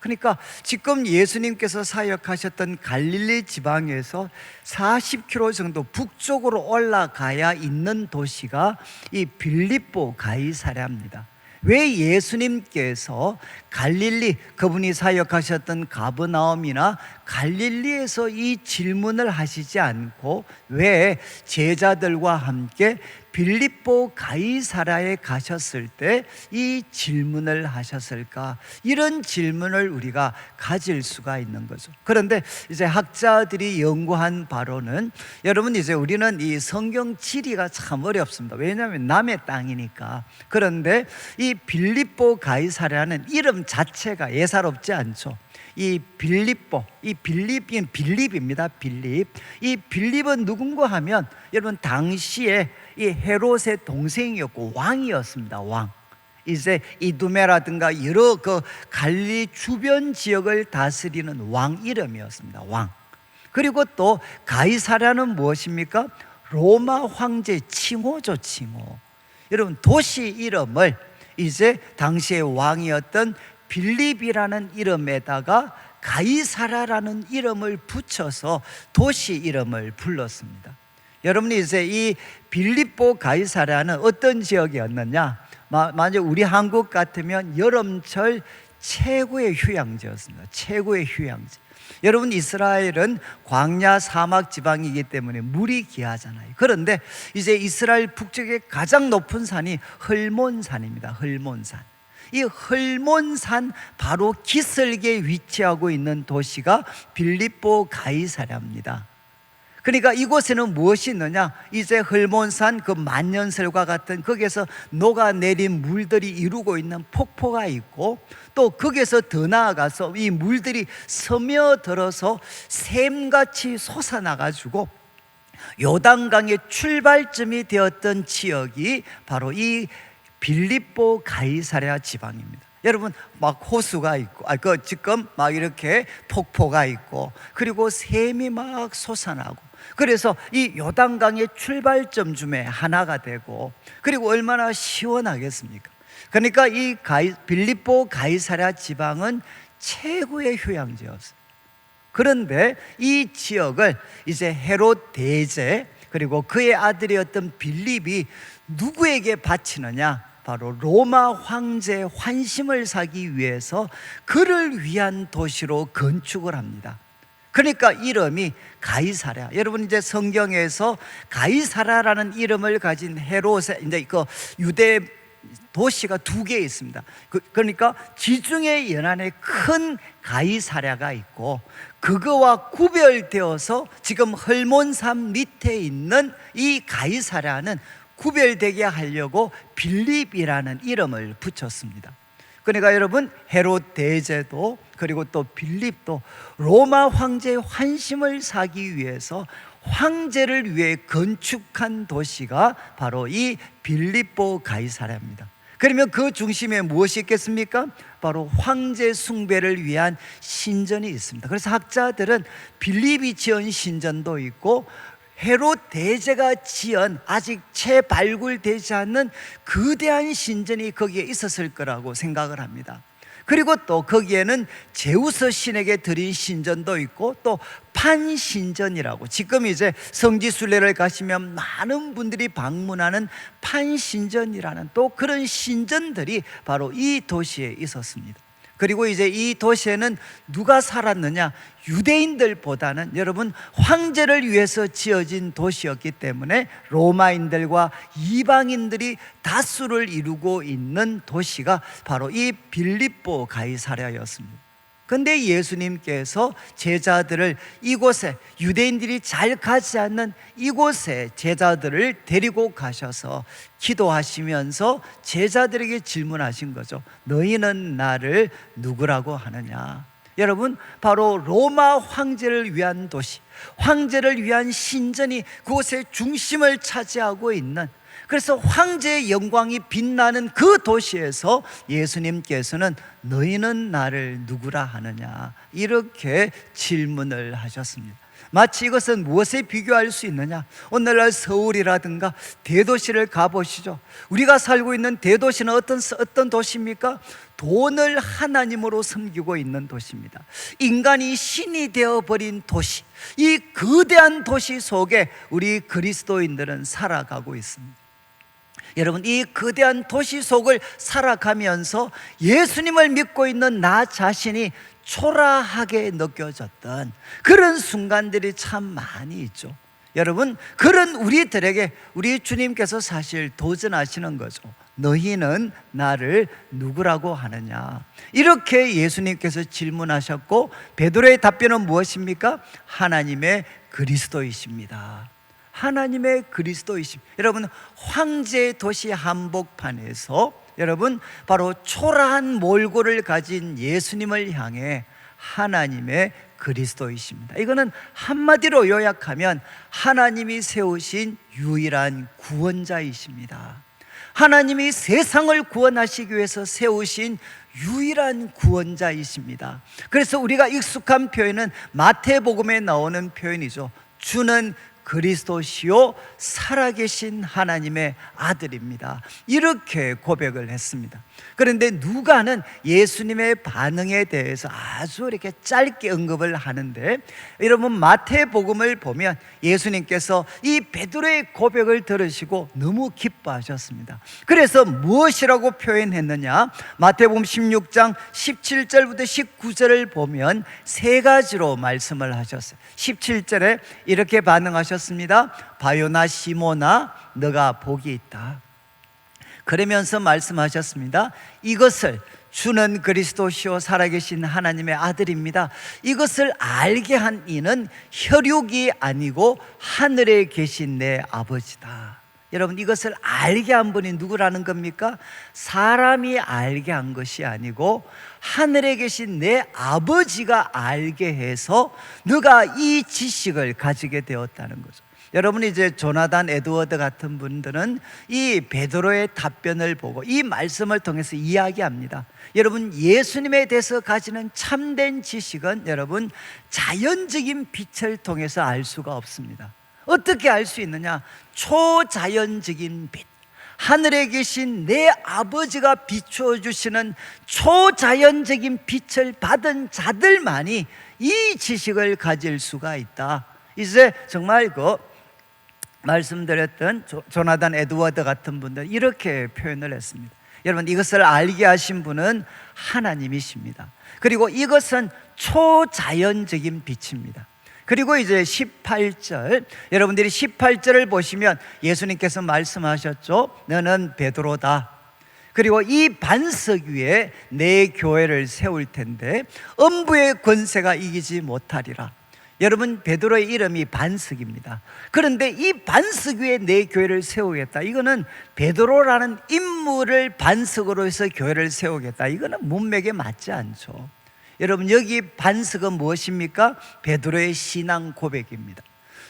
그러니까 지금 예수님께서 사역하셨던 갈릴리 지방에서 40km 정도 북쪽으로 올라가야 있는 도시가 이 빌립보 가이사랴입니다. 왜 예수님께서 갈릴리, 그분이 사역하셨던 가버나움이나 갈릴리에서 이 질문을 하시지 않고 왜 제자들과 함께 빌립보 가이사랴에 가셨을 때 이 질문을 하셨을까? 이런 질문을 우리가 가질 수가 있는 거죠. 그런데 이제 학자들이 연구한 바로는, 여러분 이제 우리는 이 성경 지리가 참 어렵습니다. 왜냐하면 남의 땅이니까. 그런데 이 빌립보 가이사랴는 이름 자체가 예사롭지 않죠. 이 빌립보, 이 빌립입니다. 빌립. 이 빌립은 누군가 하면 여러분 당시에 이 헤롯의 동생이었고 왕이었습니다. 왕. 이제 이두메라든가 여러 그 갈릴리 주변 지역을 다스리는 왕 이름이었습니다. 왕. 그리고 또 가이사랴는 무엇입니까? 로마 황제 칭호죠, 칭호. 여러분 도시 이름을 이제 당시의 왕이었던 빌립이라는 이름에다가 가이사랴라는 이름을 붙여서 도시 이름을 불렀습니다. 여러분이 이제 이 빌립보 가이사랴는 어떤 지역이었느냐? 만약 우리 한국 같으면 여름철 최고의 휴양지였습니다. 최고의 휴양지. 여러분 이스라엘은 광야 사막 지방이기 때문에 물이 귀하잖아요. 그런데 이제 이스라엘 북쪽의 가장 높은 산이 헐몬산입니다. 헐몬산. 이 헐몬산 바로 기슭에 위치하고 있는 도시가 빌립보 가이사랴입니다. 그러니까 이곳에는 무엇이 있느냐? 이제 헐몬산 그 만년설과 같은 거기에서 녹아내린 물들이 이루고 있는 폭포가 있고, 또 거기에서 더 나아가서 이 물들이 스며들어서 샘같이 솟아나가지고 요단강의 출발점이 되었던 지역이 바로 이 빌립보 가이사랴 지방입니다. 여러분 막 호수가 있고, 지금 막 이렇게 폭포가 있고, 그리고 샘이 막 솟아나고, 그래서 이 요단강의 출발점 중에 하나가 되고, 그리고 얼마나 시원하겠습니까? 그러니까 이 빌립보 가이사랴 지방은 최고의 휴양지였어요. 그런데 이 지역을 이제 헤롯 대제 그리고 그의 아들이었던 빌립이 누구에게 바치느냐? 바로 로마 황제의 환심을 사기 위해서 그를 위한 도시로 건축을 합니다. 그러니까 이름이 가이사랴. 여러분 이제 성경에서 가이사랴라는 이름을 가진 헤롯의 이제 그 유대 도시가 두 개 있습니다. 그러니까 지중해 연안에 큰 가이사랴가 있고, 그거와 구별되어서 지금 헐몬산 밑에 있는 이 가이사랴는 구별되게 하려고 빌립이라는 이름을 붙였습니다. 그러니까 여러분 헤롯 대제도 그리고 또 빌립도 로마 황제의 환심을 사기 위해서 황제를 위해 건축한 도시가 바로 이 빌립보 가이사랴입니다. 그러면 그 중심에 무엇이 있겠습니까? 바로 황제 숭배를 위한 신전이 있습니다. 그래서 학자들은 빌립이 지은 신전도 있고, 헤롯 대제가 지은 아직 재발굴되지 않는 거대한 신전이 거기에 있었을 거라고 생각을 합니다. 그리고 또 거기에는 제우스 신에게 드린 신전도 있고, 또 판신전이라고, 지금 이제 성지순례를 가시면 많은 분들이 방문하는 판신전이라는 또 그런 신전들이 바로 이 도시에 있었습니다. 그리고 이제 이 도시에는 누가 살았느냐? 유대인들보다는 여러분 황제를 위해서 지어진 도시였기 때문에 로마인들과 이방인들이 다수를 이루고 있는 도시가 바로 이 빌립보 가이사랴였습니다. 그런데 예수님께서 제자들을 이곳에, 유대인들이 잘 가지 않는 이곳에 제자들을 데리고 가셔서 기도하시면서 제자들에게 질문하신 거죠. 너희는 나를 누구라고 하느냐? 여러분 바로 로마 황제를 위한 도시, 황제를 위한 신전이 그곳의 중심을 차지하고 있는, 그래서 황제의 영광이 빛나는 그 도시에서 예수님께서는 너희는 나를 누구라 하느냐 이렇게 질문을 하셨습니다. 마치 이것은 무엇에 비교할 수 있느냐? 오늘날 서울이라든가 대도시를 가보시죠. 우리가 살고 있는 대도시는 어떤 도시입니까? 돈을 하나님으로 섬기고 있는 도시입니다. 인간이 신이 되어버린 도시, 이 거대한 도시 속에 우리 그리스도인들은 살아가고 있습니다. 여러분, 이 거대한 도시 속을 살아가면서 예수님을 믿고 있는 나 자신이 초라하게 느껴졌던 그런 순간들이 참 많이 있죠. 여러분, 그런 우리들에게 우리 주님께서 사실 도전하시는 거죠. 너희는 나를 누구라고 하느냐 이렇게 예수님께서 질문하셨고, 베드로의 답변은 무엇입니까? 하나님의 그리스도이십니다. 하나님의 그리스도이십. 여러분, 황제의 도시 한복판에서 여러분 바로 초라한 몰골을 가진 예수님을 향해 하나님의 그리스도이십니다. 이거는 한마디로 요약하면 하나님이 세우신 유일한 구원자이십니다. 하나님이 세상을 구원하시기 위해서 세우신 유일한 구원자이십니다. 그래서 우리가 익숙한 표현은 마태복음에 나오는 표현이죠. 주는 그리스도시요 살아계신 하나님의 아들입니다. 이렇게 고백을 했습니다. 그런데 누가는 예수님의 반응에 대해서 아주 이렇게 짧게 언급을 하는데, 여러분 마태복음을 보면 예수님께서 이 베드로의 고백을 들으시고 너무 기뻐하셨습니다. 그래서 무엇이라고 표현했느냐? 마태복음 16장 17절부터 19절을 보면 세 가지로 말씀을 하셨어요. 17절에 이렇게 반응하셨습니다. 바요나 시모나 너가 복이 있다. 그러면서 말씀하셨습니다. 이것을 주는 그리스도시요 살아계신 하나님의 아들입니다. 이것을 알게 한 이는 혈육이 아니고 하늘에 계신 내 아버지다. 여러분, 이것을 알게 한 분이 누구라는 겁니까? 사람이 알게 한 것이 아니고 하늘에 계신 내 아버지가 알게 해서 너가 이 지식을 가지게 되었다는 거죠. 여러분, 이제 조나단 에드워드 같은 분들은 이 베드로의 답변을 보고 이 말씀을 통해서 이야기합니다. 여러분, 예수님에 대해서 가지는 참된 지식은 여러분 자연적인 빛을 통해서 알 수가 없습니다. 어떻게 알 수 있느냐? 초자연적인 빛, 하늘에 계신 내 아버지가 비추어 주시는 초자연적인 빛을 받은 자들만이 이 지식을 가질 수가 있다. 이제 정말 말씀드렸던 조나단 에드워드 같은 분들 이렇게 표현을 했습니다. 여러분, 이것을 알게 하신 분은 하나님이십니다. 그리고 이것은 초자연적인 빛입니다. 그리고 이제 18절, 여러분들이 18절을 보시면 예수님께서 말씀하셨죠. 너는 베드로다. 그리고 이 반석 위에 내 교회를 세울 텐데 음부의 권세가 이기지 못하리라. 여러분, 베드로의 이름이 반석입니다. 그런데 이 반석 위에 내 교회를 세우겠다, 이거는 베드로라는 인물을 반석으로 해서 교회를 세우겠다, 이거는 문맥에 맞지 않죠. 여러분, 여기 반석은 무엇입니까? 베드로의 신앙 고백입니다.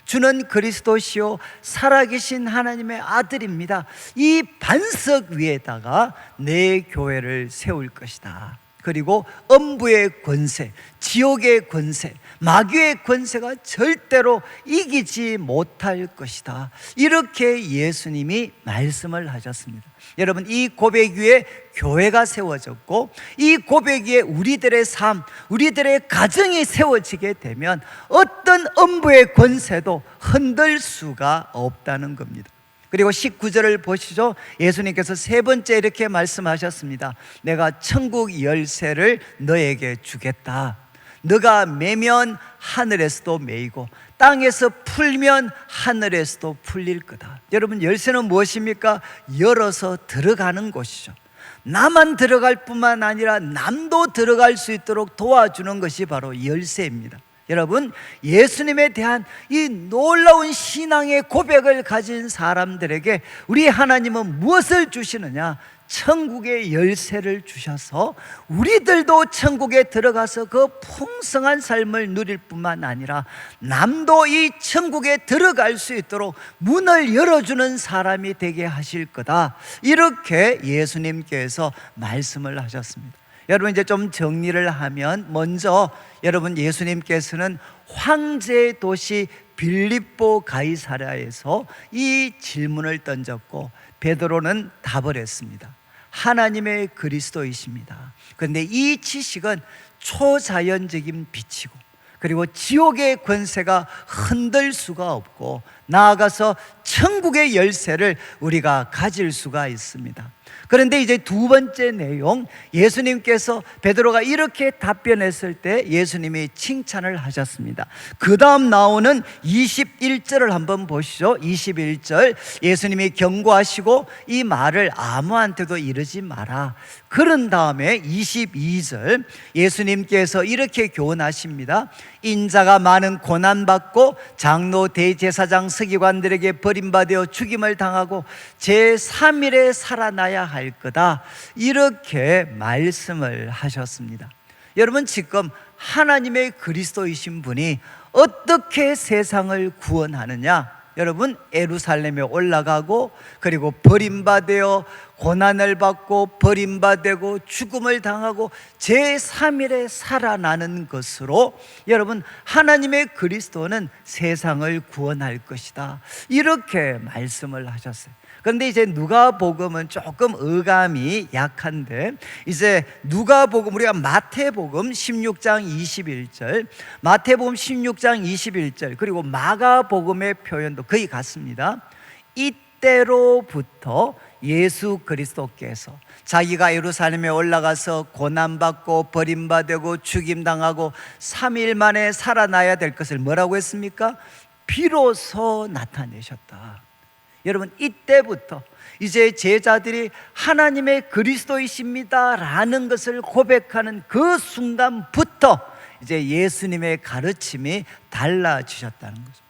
주는 그리스도시요 살아계신 하나님의 아들입니다. 이 반석 위에다가 내 교회를 세울 것이다. 그리고 음부의 권세, 지옥의 권세, 마귀의 권세가 절대로 이기지 못할 것이다. 이렇게 예수님이 말씀을 하셨습니다. 여러분, 이 고백 위에 교회가 세워졌고 이 고백 위에 우리들의 삶, 우리들의 가정이 세워지게 되면 어떤 음부의 권세도 흔들 수가 없다는 겁니다. 그리고 19절을 보시죠. 예수님께서 세 번째 이렇게 말씀하셨습니다. 내가 천국 열쇠를 너에게 주겠다. 너가 매면 하늘에서도 매이고 땅에서 풀면 하늘에서도 풀릴 거다. 여러분, 열쇠는 무엇입니까? 열어서 들어가는 곳이죠. 나만 들어갈 뿐만 아니라 남도 들어갈 수 있도록 도와주는 것이 바로 열쇠입니다. 여러분, 예수님에 대한 이 놀라운 신앙의 고백을 가진 사람들에게 우리 하나님은 무엇을 주시느냐? 천국의 열쇠를 주셔서 우리들도 천국에 들어가서 그 풍성한 삶을 누릴 뿐만 아니라 남도 이 천국에 들어갈 수 있도록 문을 열어주는 사람이 되게 하실 거다, 이렇게 예수님께서 말씀을 하셨습니다. 여러분, 이제 좀 정리를 하면, 먼저 여러분, 예수님께서는 황제의 도시 빌립보 가이사랴에서 이 질문을 던졌고 베드로는 답을 했습니다. 하나님의 그리스도이십니다. 그런데 이 지식은 초자연적인 빛이고, 그리고 지옥의 권세가 흔들 수가 없고, 나아가서 천국의 열쇠를 우리가 가질 수가 있습니다. 그런데 이제 두 번째 내용, 예수님께서 베드로가 이렇게 답변했을 때 예수님이 칭찬을 하셨습니다. 그 다음 나오는 21절을 한번 보시죠. 21절, 예수님이 경고하시고 이 말을 아무한테도 이르지 마라. 그런 다음에 22절, 예수님께서 이렇게 교훈하십니다. 인자가 많은 고난받고 장로 대제사장 서기관들에게 버림받아 죽임을 당하고 제3일에 살아나야 할 거다, 이렇게 말씀을 하셨습니다. 여러분, 지금 하나님의 그리스도이신 분이 어떻게 세상을 구원하느냐? 여러분, 예루살렘에 올라가고, 그리고 버림받아 고난을 받고 버림받고 죽음을 당하고 제3일에 살아나는 것으로, 여러분, 하나님의 그리스도는 세상을 구원할 것이다, 이렇게 말씀을 하셨어요. 그런데 이제 누가복음은 조금 어감이 약한데, 이제 누가복음, 우리가 마태복음 16장 21절, 마태복음 16장 21절, 그리고 마가복음의 표현도 거의 같습니다. 이때로부터 예수 그리스도께서 자기가 예루살렘에 올라가서 고난받고 버림받고 죽임당하고 3일 만에 살아나야 될 것을 뭐라고 했습니까? 비로소 나타내셨다. 여러분, 이때부터 이제 제자들이 하나님의 그리스도이십니다 라는 것을 고백하는 그 순간부터 이제 예수님의 가르침이 달라지셨다는 거죠.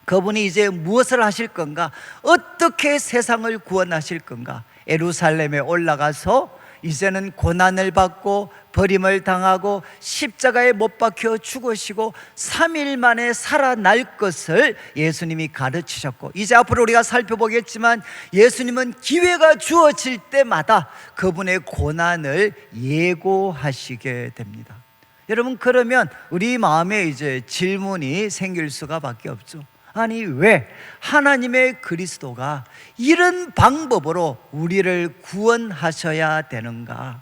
그분이 이제 무엇을 하실 건가? 어떻게 세상을 구원하실 건가? 예루살렘에 올라가서 이제는 고난을 받고 버림을 당하고 십자가에 못 박혀 죽으시고 3일 만에 살아날 것을 예수님이 가르치셨고, 이제 앞으로 우리가 살펴보겠지만 예수님은 기회가 주어질 때마다 그분의 고난을 예고하시게 됩니다. 여러분, 그러면 우리 마음에 이제 질문이 생길 수가 밖에 없죠. 아니, 왜 하나님의 그리스도가 이런 방법으로 우리를 구원하셔야 되는가?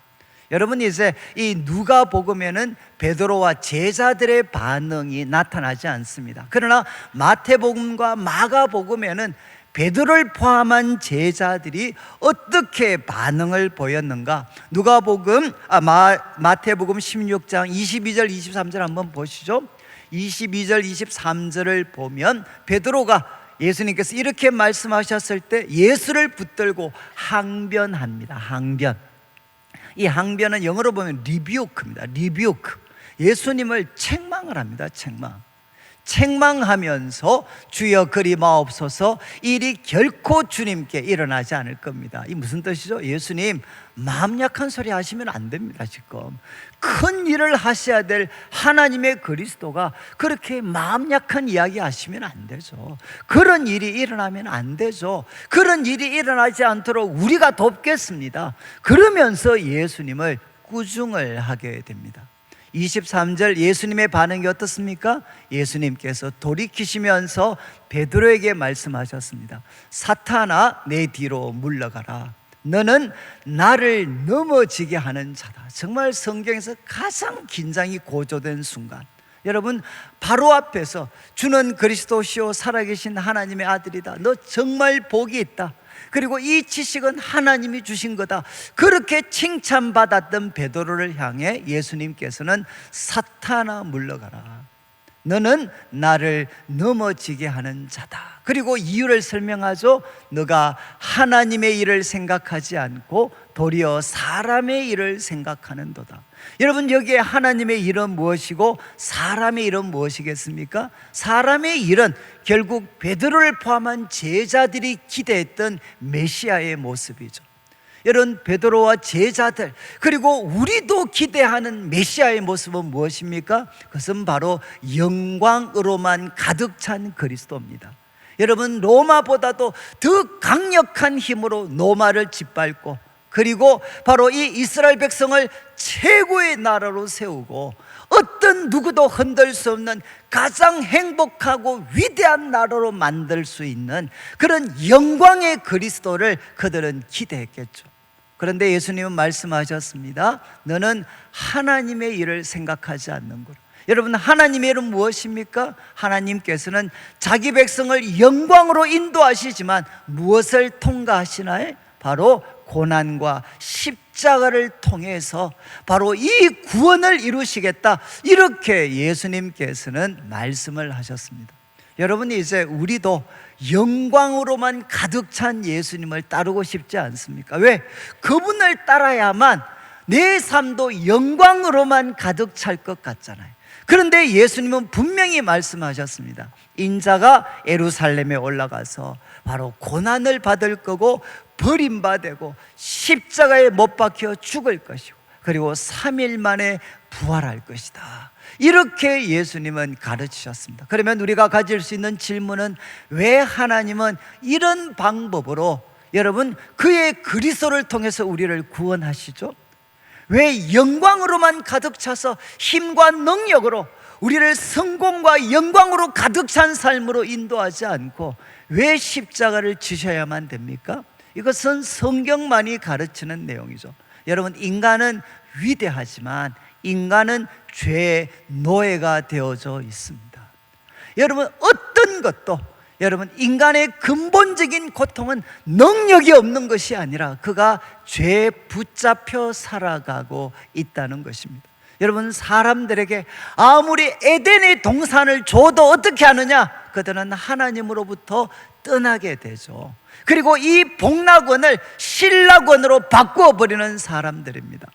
여러분, 이제 이 누가복음에는 베드로와 제자들의 반응이 나타나지 않습니다. 그러나 마태복음과 마가복음에는 베드로를 포함한 제자들이 어떻게 반응을 보였는가? 마태복음 16장 22절 23절 한번 보시죠. 22절 23절을 보면 베드로가 예수님께서 이렇게 말씀하셨을 때 예수를 붙들고 항변합니다. 항변. 이 항변은 영어로 보면 리뷰크입니다. 리뷰크. 예수님을 책망을 합니다. 책망하면서 주여 그리 마옵소서, 일이 결코 주님께 일어나지 않을 겁니다. 이 무슨 뜻이죠? 예수님, 마음 약한 소리 하시면 안 됩니다. 지금 큰 일을 하셔야 될 하나님의 그리스도가 그렇게 마음 약한 이야기 하시면 안 되죠. 그런 일이 일어나면 안 되죠. 그런 일이 일어나지 않도록 우리가 돕겠습니다. 그러면서 예수님을 꾸중을 하게 됩니다. 23절 예수님의 반응이 어떻습니까? 예수님께서 돌이키시면서 베드로에게 말씀하셨습니다. 사탄아, 내 뒤로 물러가라. 너는 나를 넘어지게 하는 자다. 정말 성경에서 가장 긴장이 고조된 순간, 여러분, 바로 앞에서 주는 그리스도시요 살아계신 하나님의 아들이다, 너 정말 복이 있다, 그리고 이 지식은 하나님이 주신 거다, 그렇게 칭찬받았던 베드로를 향해 예수님께서는 사탄아 물러가라, 너는 나를 넘어지게 하는 자다. 그리고 이유를 설명하죠. 너가 하나님의 일을 생각하지 않고 도리어 사람의 일을 생각하는도다. 여러분, 여기에 하나님의 일은 무엇이고 사람의 일은 무엇이겠습니까? 사람의 일은 결국 베드로를 포함한 제자들이 기대했던 메시아의 모습이죠. 이런 베드로와 제자들, 그리고 우리도 기대하는 메시아의 모습은 무엇입니까? 그것은 바로 영광으로만 가득 찬 그리스도입니다. 여러분, 로마보다도 더 강력한 힘으로 로마를 짓밟고, 그리고 바로 이 이스라엘 백성을 최고의 나라로 세우고 어떤 누구도 흔들 수 없는 가장 행복하고 위대한 나라로 만들 수 있는 그런 영광의 그리스도를 그들은 기대했겠죠. 그런데 예수님은 말씀하셨습니다. 너는 하나님의 일을 생각하지 않는구나. 여러분, 하나님의 일은 무엇입니까? 하나님께서는 자기 백성을 영광으로 인도하시지만 무엇을 통과하시나요? 바로 고난과 십자가를 통해서 바로 이 구원을 이루시겠다, 이렇게 예수님께서는 말씀을 하셨습니다. 여러분, 이제 우리도 영광으로만 가득 찬 예수님을 따르고 싶지 않습니까? 왜? 그분을 따라야만 내 삶도 영광으로만 가득 찰 것 같잖아요. 그런데 예수님은 분명히 말씀하셨습니다. 인자가 예루살렘에 올라가서 바로 고난을 받을 거고 버림받고 십자가에 못 박혀 죽을 것이고 그리고 3일 만에 부활할 것이다, 이렇게 예수님은 가르치셨습니다. 그러면 우리가 가질 수 있는 질문은, 왜 하나님은 이런 방법으로 여러분 그의 그리스도를 통해서 우리를 구원하시죠? 왜 영광으로만 가득 차서 힘과 능력으로 우리를 성공과 영광으로 가득 찬 삶으로 인도하지 않고 왜 십자가를 지셔야만 됩니까? 이것은 성경만이 가르치는 내용이죠. 여러분, 인간은 위대하지만 인간은 죄의 노예가 되어져 있습니다. 여러분, 어떤 것도 여러분 인간의 근본적인 고통은 능력이 없는 것이 아니라 그가 죄에 붙잡혀 살아가고 있다는 것입니다. 여러분, 사람들에게 아무리 에덴의 동산을 줘도 어떻게 하느냐? 그들은 하나님으로부터 떠나게 되죠. 그리고 이 복락원을 신락원으로 바꾸어 버리는 사람들입니다.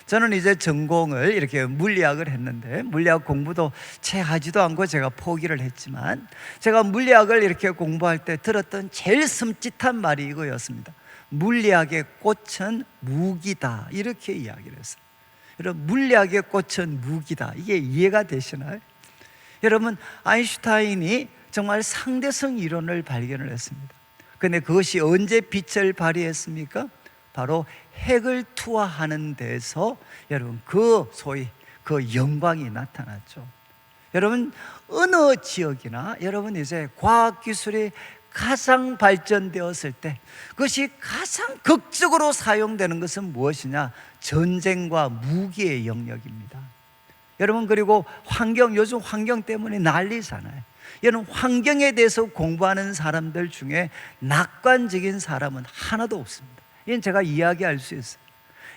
저는 이제 전공을 이렇게 물리학을 했는데, 물리학 공부도 채 하지도 않고 제가 포기를 했지만, 제가 물리학을 이렇게 공부할 때 들었던 제일 섬찟한 말이 이거였습니다. 물리학의 꽃은 무기다, 이렇게 이야기를 했어요. 여러분, 물리학의 꽃은 무기다, 이게 이해가 되시나요? 여러분, 아인슈타인이 정말 상대성 이론을 발견을 했습니다. 그런데 그것이 언제 빛을 발휘했습니까? 바로 핵을 투하하는 데서 여러분 소위 그 영광이 나타났죠. 여러분, 어느 지역이나 여러분 이제 과학기술이 가장 발전되었을 때 그것이 가장 극적으로 사용되는 것은 무엇이냐? 전쟁과 무기의 영역입니다. 여러분, 그리고 요즘 환경 때문에 난리잖아요. 여러분, 환경에 대해서 공부하는 사람들 중에 낙관적인 사람은 하나도 없습니다. 이건 제가 이야기할 수 있어요.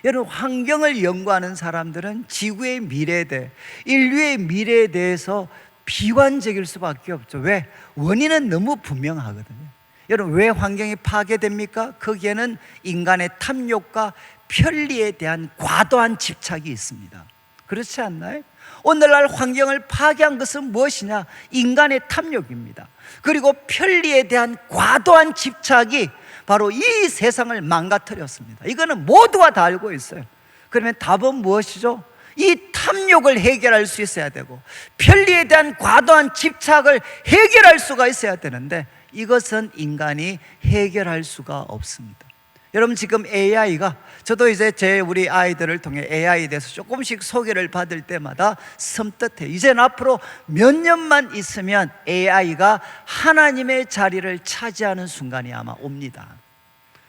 여러분, 환경을 연구하는 사람들은 지구의 미래에 대해, 인류의 미래에 대해서 비관적일 수밖에 없죠. 왜? 원인은 너무 분명하거든요. 여러분, 왜 환경이 파괴됩니까? 거기에는 인간의 탐욕과 편리에 대한 과도한 집착이 있습니다. 그렇지 않나요? 오늘날 환경을 파괴한 것은 무엇이냐? 인간의 탐욕입니다. 그리고 편리에 대한 과도한 집착이 바로 이 세상을 망가뜨렸습니다. 이거는 모두가 다 알고 있어요. 그러면 답은 무엇이죠? 이 탐욕을 해결할 수 있어야 되고 편리에 대한 과도한 집착을 해결할 수가 있어야 되는데 이것은 인간이 해결할 수가 없습니다. 여러분, 지금 AI가, 저도 이제 우리 아이들을 통해 AI에 대해서 조금씩 소개를 받을 때마다 섬뜩해요. 이제는 앞으로 몇 년만 있으면 AI가 하나님의 자리를 차지하는 순간이 아마 옵니다.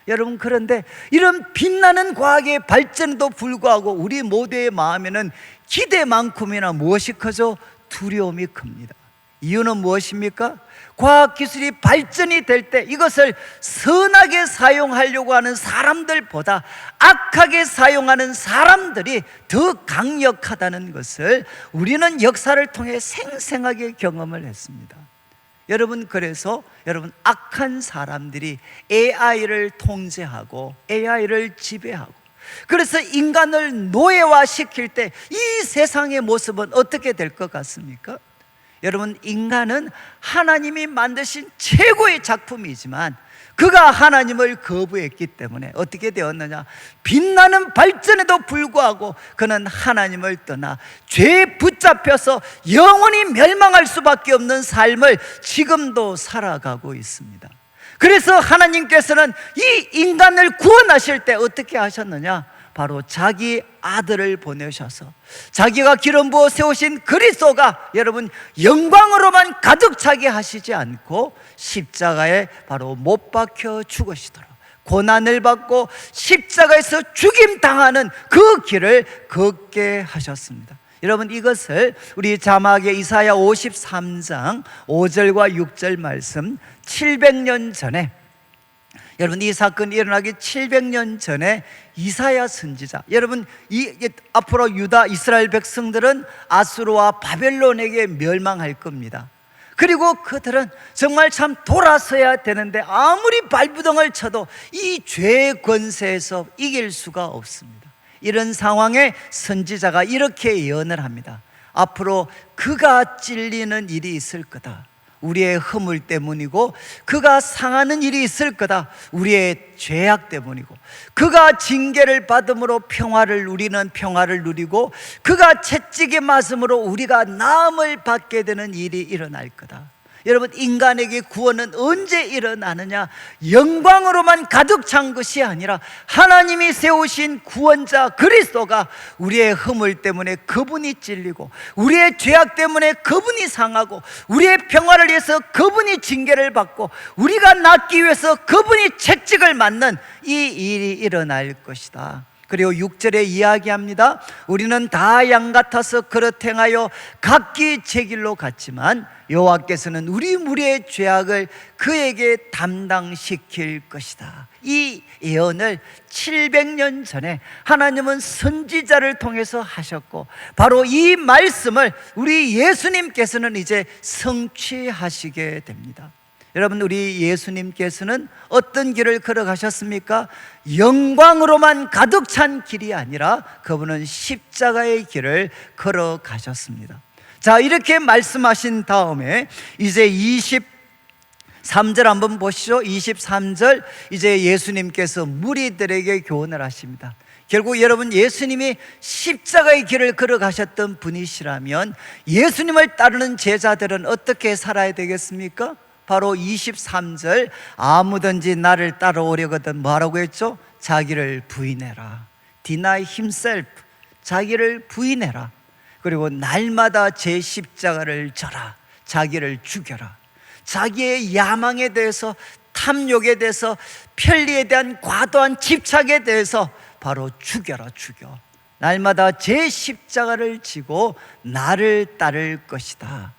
여러분, 그런데 이런 빛나는 과학의 발전에도 불구하고 우리 모두의 마음에는 기대만큼이나 무엇이 크죠? 두려움이 큽니다. 이유는 무엇입니까? 과학기술이 발전이 될 때 이것을 선하게 사용하려고 하는 사람들보다 악하게 사용하는 사람들이 더 강력하다는 것을 우리는 역사를 통해 생생하게 경험을 했습니다. 여러분, 그래서 여러분, 악한 사람들이 AI를 통제하고 AI를 지배하고, 그래서 인간을 노예화시킬 때 이 세상의 모습은 어떻게 될 것 같습니까? 여러분, 인간은 하나님이 만드신 최고의 작품이지만 그가 하나님을 거부했기 때문에 어떻게 되었느냐? 빛나는 발전에도 불구하고 그는 하나님을 떠나 죄에 붙잡혀서 영원히 멸망할 수밖에 없는 삶을 지금도 살아가고 있습니다. 그래서 하나님께서는 이 인간을 구원하실 때 어떻게 하셨느냐? 바로 자기 아들을 보내셔서 자기가 기름 부어 세우신 그리스도가 여러분 영광으로만 가득 차게 하시지 않고 십자가에 바로 못 박혀 죽으시도록 고난을 받고 십자가에서 죽임 당하는 그 길을 걷게 하셨습니다. 여러분, 이것을 우리 자막의 이사야 53장 5절과 6절 말씀, 700년 전에, 여러분 이 사건이 일어나기 700년 전에 이사야 선지자, 여러분 앞으로 유다 이스라엘 백성들은 아수르와 바벨론에게 멸망할 겁니다. 그리고 그들은 정말 참 돌아서야 되는데 아무리 발부동을 쳐도 이 죄의 권세에서 이길 수가 없습니다. 이런 상황에 선지자가 이렇게 예언을 합니다. 앞으로 그가 찔리는 일이 있을 거다. 우리의 허물 때문이고, 그가 상하는 일이 있을 거다. 우리의 죄악 때문이고, 그가 징계를 받음으로 평화를 누리는 평화를 누리고, 그가 채찍의 맞음으로 우리가 나음을 받게 되는 일이 일어날 거다. 여러분, 인간에게 구원은 언제 일어나느냐? 영광으로만 가득 찬 것이 아니라 하나님이 세우신 구원자 그리스도가 우리의 허물 때문에 그분이 찔리고, 우리의 죄악 때문에 그분이 상하고, 우리의 평화를 위해서 그분이 징계를 받고, 우리가 낫기 위해서 그분이 채찍을 맞는 이 일이 일어날 것이다. 그리고 6절에 이야기합니다. 우리는 다 양 같아서 그릇 행하여 각기 제 길로 갔지만 여호와께서는 우리 무리의 죄악을 그에게 담당시킬 것이다. 이 예언을 700년 전에 하나님은 선지자를 통해서 하셨고, 바로 이 말씀을 우리 예수님께서는 이제 성취하시게 됩니다. 여러분, 우리 예수님께서는 어떤 길을 걸어가셨습니까? 영광으로만 가득 찬 길이 아니라 그분은 십자가의 길을 걸어가셨습니다. 자, 이렇게 말씀하신 다음에 이제 23절 한번 보시죠. 23절, 이제 예수님께서 무리들에게 교훈을 하십니다. 결국 여러분, 예수님이 십자가의 길을 걸어가셨던 분이시라면 예수님을 따르는 제자들은 어떻게 살아야 되겠습니까? 바로 23절, 아무든지 나를 따라오려거든 뭐라고 했죠? 자기를 부인해라. Deny himself, 자기를 부인해라. 그리고 날마다 제 십자가를 져라. 자기를 죽여라. 자기의 야망에 대해서, 탐욕에 대해서, 편리에 대한 과도한 집착에 대해서 바로 죽여라, 죽여. 날마다 제 십자가를 지고 나를 따를 것이다.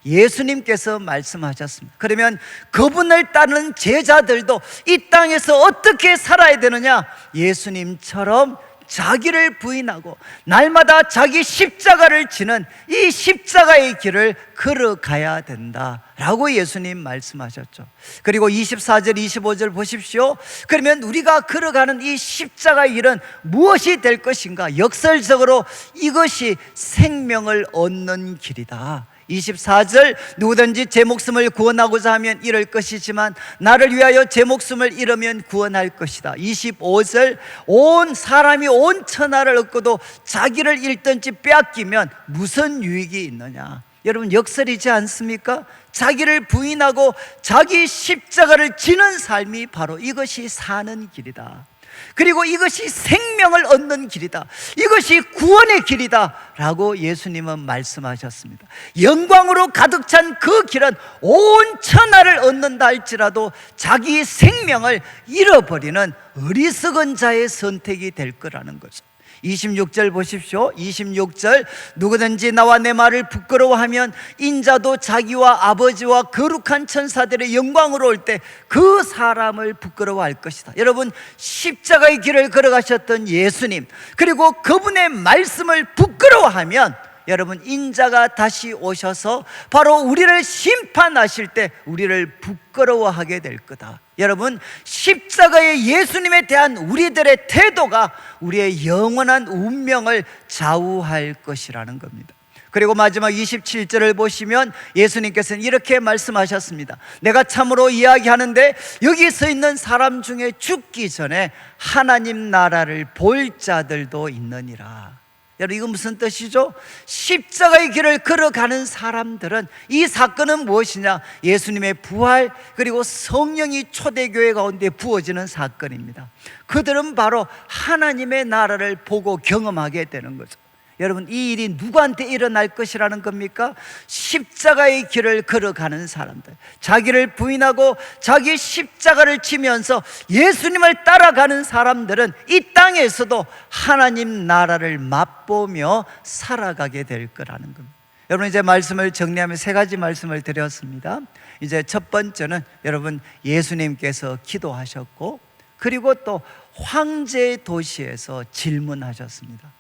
예수님께서 말씀하셨습니다. 그러면 그분을 따르는 제자들도 이 땅에서 어떻게 살아야 되느냐? 예수님처럼 자기를 부인하고 날마다 자기 십자가를 지는 이 십자가의 길을 걸어가야 된다라고 예수님 말씀하셨죠. 그리고 24절 25절 보십시오. 그러면 우리가 걸어가는 이 십자가의 길은 무엇이 될 것인가? 역설적으로 이것이 생명을 얻는 길이다. 24절, 누구든지 제 목숨을 구원하고자 하면 잃을 것이지만 나를 위하여 제 목숨을 잃으면 구원할 것이다. 25절, 온 사람이 온 천하를 얻고도 자기를 잃든지 빼앗기면 무슨 유익이 있느냐? 여러분, 역설이지 않습니까? 자기를 부인하고 자기 십자가를 지는 삶이 바로 이것이 사는 길이다. 그리고 이것이 생명을 얻는 길이다. 이것이 구원의 길이다 라고 예수님은 말씀하셨습니다. 영광으로 가득 찬 그 길은 온 천하를 얻는다 할지라도 자기 생명을 잃어버리는 어리석은 자의 선택이 될 거라는 거죠. 26절 보십시오. 26절, 누구든지 나와 내 말을 부끄러워하면 인자도 자기와 아버지와 거룩한 천사들의 영광으로 올 때 그 사람을 부끄러워할 것이다. 여러분, 십자가의 길을 걸어가셨던 예수님, 그리고 그분의 말씀을 부끄러워하면 여러분, 인자가 다시 오셔서 바로 우리를 심판하실 때 우리를 부끄러워하게 될 거다. 여러분, 십자가의 예수님에 대한 우리들의 태도가 우리의 영원한 운명을 좌우할 것이라는 겁니다. 그리고 마지막 27절을 보시면 예수님께서는 이렇게 말씀하셨습니다. 내가 참으로 이야기하는데 여기 서 있는 사람 중에 죽기 전에 하나님 나라를 볼 자들도 있느니라. 여러분, 이건 무슨 뜻이죠? 십자가의 길을 걸어가는 사람들은, 이 사건은 무엇이냐? 예수님의 부활 그리고 성령이 초대교회 가운데 부어지는 사건입니다. 그들은 바로 하나님의 나라를 보고 경험하게 되는 거죠. 여러분, 이 일이 누구한테 일어날 것이라는 겁니까? 십자가의 길을 걸어가는 사람들, 자기를 부인하고 자기 십자가를 지면서 예수님을 따라가는 사람들은 이 땅에서도 하나님 나라를 맛보며 살아가게 될 거라는 겁니다. 여러분, 이제 말씀을 정리하면 세 가지 말씀을 드렸습니다. 이제 첫 번째는 여러분, 예수님께서 기도하셨고, 그리고 또 황제의 도시에서 질문하셨습니다.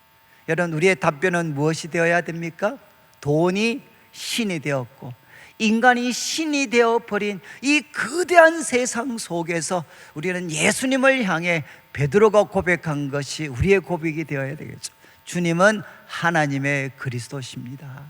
여러분, 우리의 답변은 무엇이 되어야 됩니까? 돈이 신이 되었고 인간이 신이 되어버린 이 거대한 세상 속에서 우리는 예수님을 향해 베드로가 고백한 것이 우리의 고백이 되어야 되겠죠. 주님은 하나님의 그리스도십니다.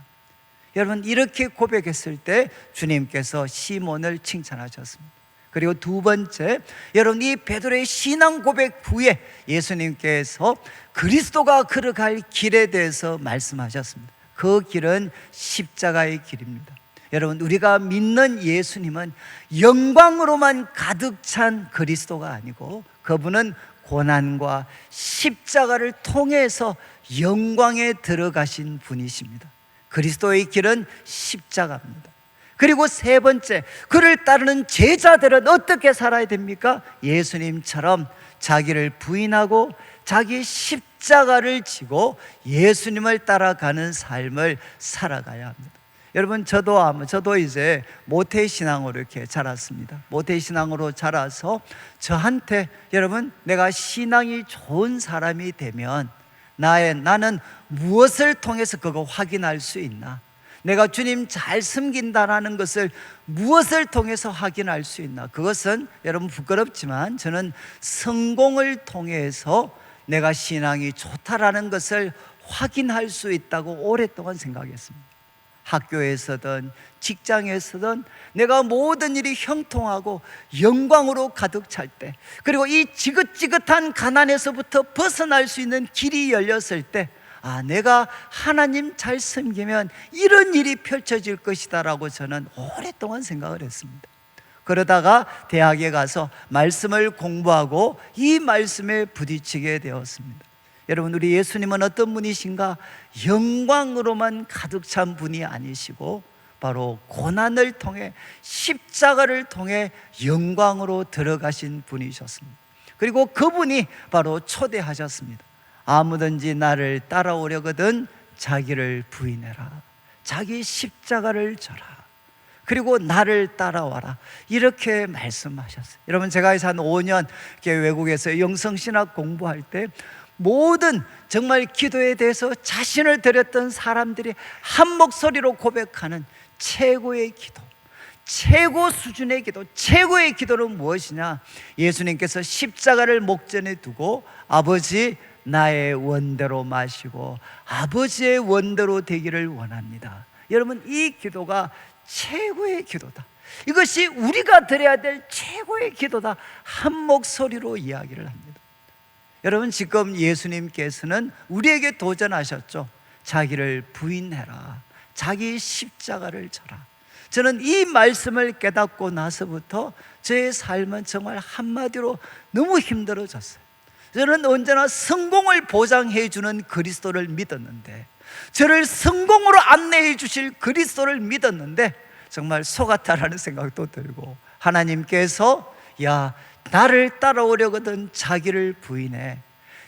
여러분, 이렇게 고백했을 때 주님께서 시몬을 칭찬하셨습니다. 그리고 두 번째, 여러분, 이 베드로의 신앙 고백 후에 예수님께서 그리스도가 걸어갈 길에 대해서 말씀하셨습니다. 그 길은 십자가의 길입니다. 여러분, 우리가 믿는 예수님은 영광으로만 가득 찬 그리스도가 아니고 그분은 고난과 십자가를 통해서 영광에 들어가신 분이십니다. 그리스도의 길은 십자가입니다. 그리고 세 번째, 그를 따르는 제자들은 어떻게 살아야 됩니까? 예수님처럼 자기를 부인하고 자기 십자가를 지고 예수님을 따라가는 삶을 살아가야 합니다. 여러분, 저도 이제 모태신앙으로 이렇게 자랐습니다. 모태신앙으로 자라서 저한테, 여러분, 내가 신앙이 좋은 사람이 되면 나는 무엇을 통해서 그거 확인할 수 있나? 내가 주님 잘 섬긴다라는 것을 무엇을 통해서 확인할 수 있나? 그것은 여러분 부끄럽지만 저는 성공을 통해서 내가 신앙이 좋다라는 것을 확인할 수 있다고 오랫동안 생각했습니다. 학교에서든 직장에서든 내가 모든 일이 형통하고 영광으로 가득 찰 때, 그리고 이 지긋지긋한 가난에서부터 벗어날 수 있는 길이 열렸을 때, 내가 하나님 잘 섬기면 이런 일이 펼쳐질 것이다 라고 저는 오랫동안 생각을 했습니다. 그러다가 대학에 가서 말씀을 공부하고 이 말씀에 부딪히게 되었습니다. 여러분, 우리 예수님은 어떤 분이신가? 영광으로만 가득 찬 분이 아니시고 바로 고난을 통해 십자가를 통해 영광으로 들어가신 분이셨습니다. 그리고 그분이 바로 초대하셨습니다. 아무든지 나를 따라오려거든 자기를 부인해라, 자기 십자가를 져라, 그리고 나를 따라와라, 이렇게 말씀하셨어요. 여러분, 제가 한 5년 외국에서 영성신학 공부할 때 모든 정말 기도에 대해서 자신을 드렸던 사람들이 한 목소리로 고백하는 최고의 기도, 최고 수준의 기도, 최고의 기도는 무엇이냐? 예수님께서 십자가를 목전에 두고 아버지, 나의 원대로 마시고 아버지의 원대로 되기를 원합니다. 여러분, 이 기도가 최고의 기도다. 이것이 우리가 드려야 될 최고의 기도다. 한 목소리로 이야기를 합니다. 여러분, 지금 예수님께서는 우리에게 도전하셨죠. 자기를 부인해라, 자기 십자가를 져라. 저는 이 말씀을 깨닫고 나서부터 저의 삶은 정말 한마디로 너무 힘들어졌어요. 저는 언제나 성공을 보장해 주는 그리스도를 믿었는데, 저를 성공으로 안내해 주실 그리스도를 믿었는데 정말 속았다라는 생각도 들고, 하나님께서 나를 따라오려거든 자기를 부인해,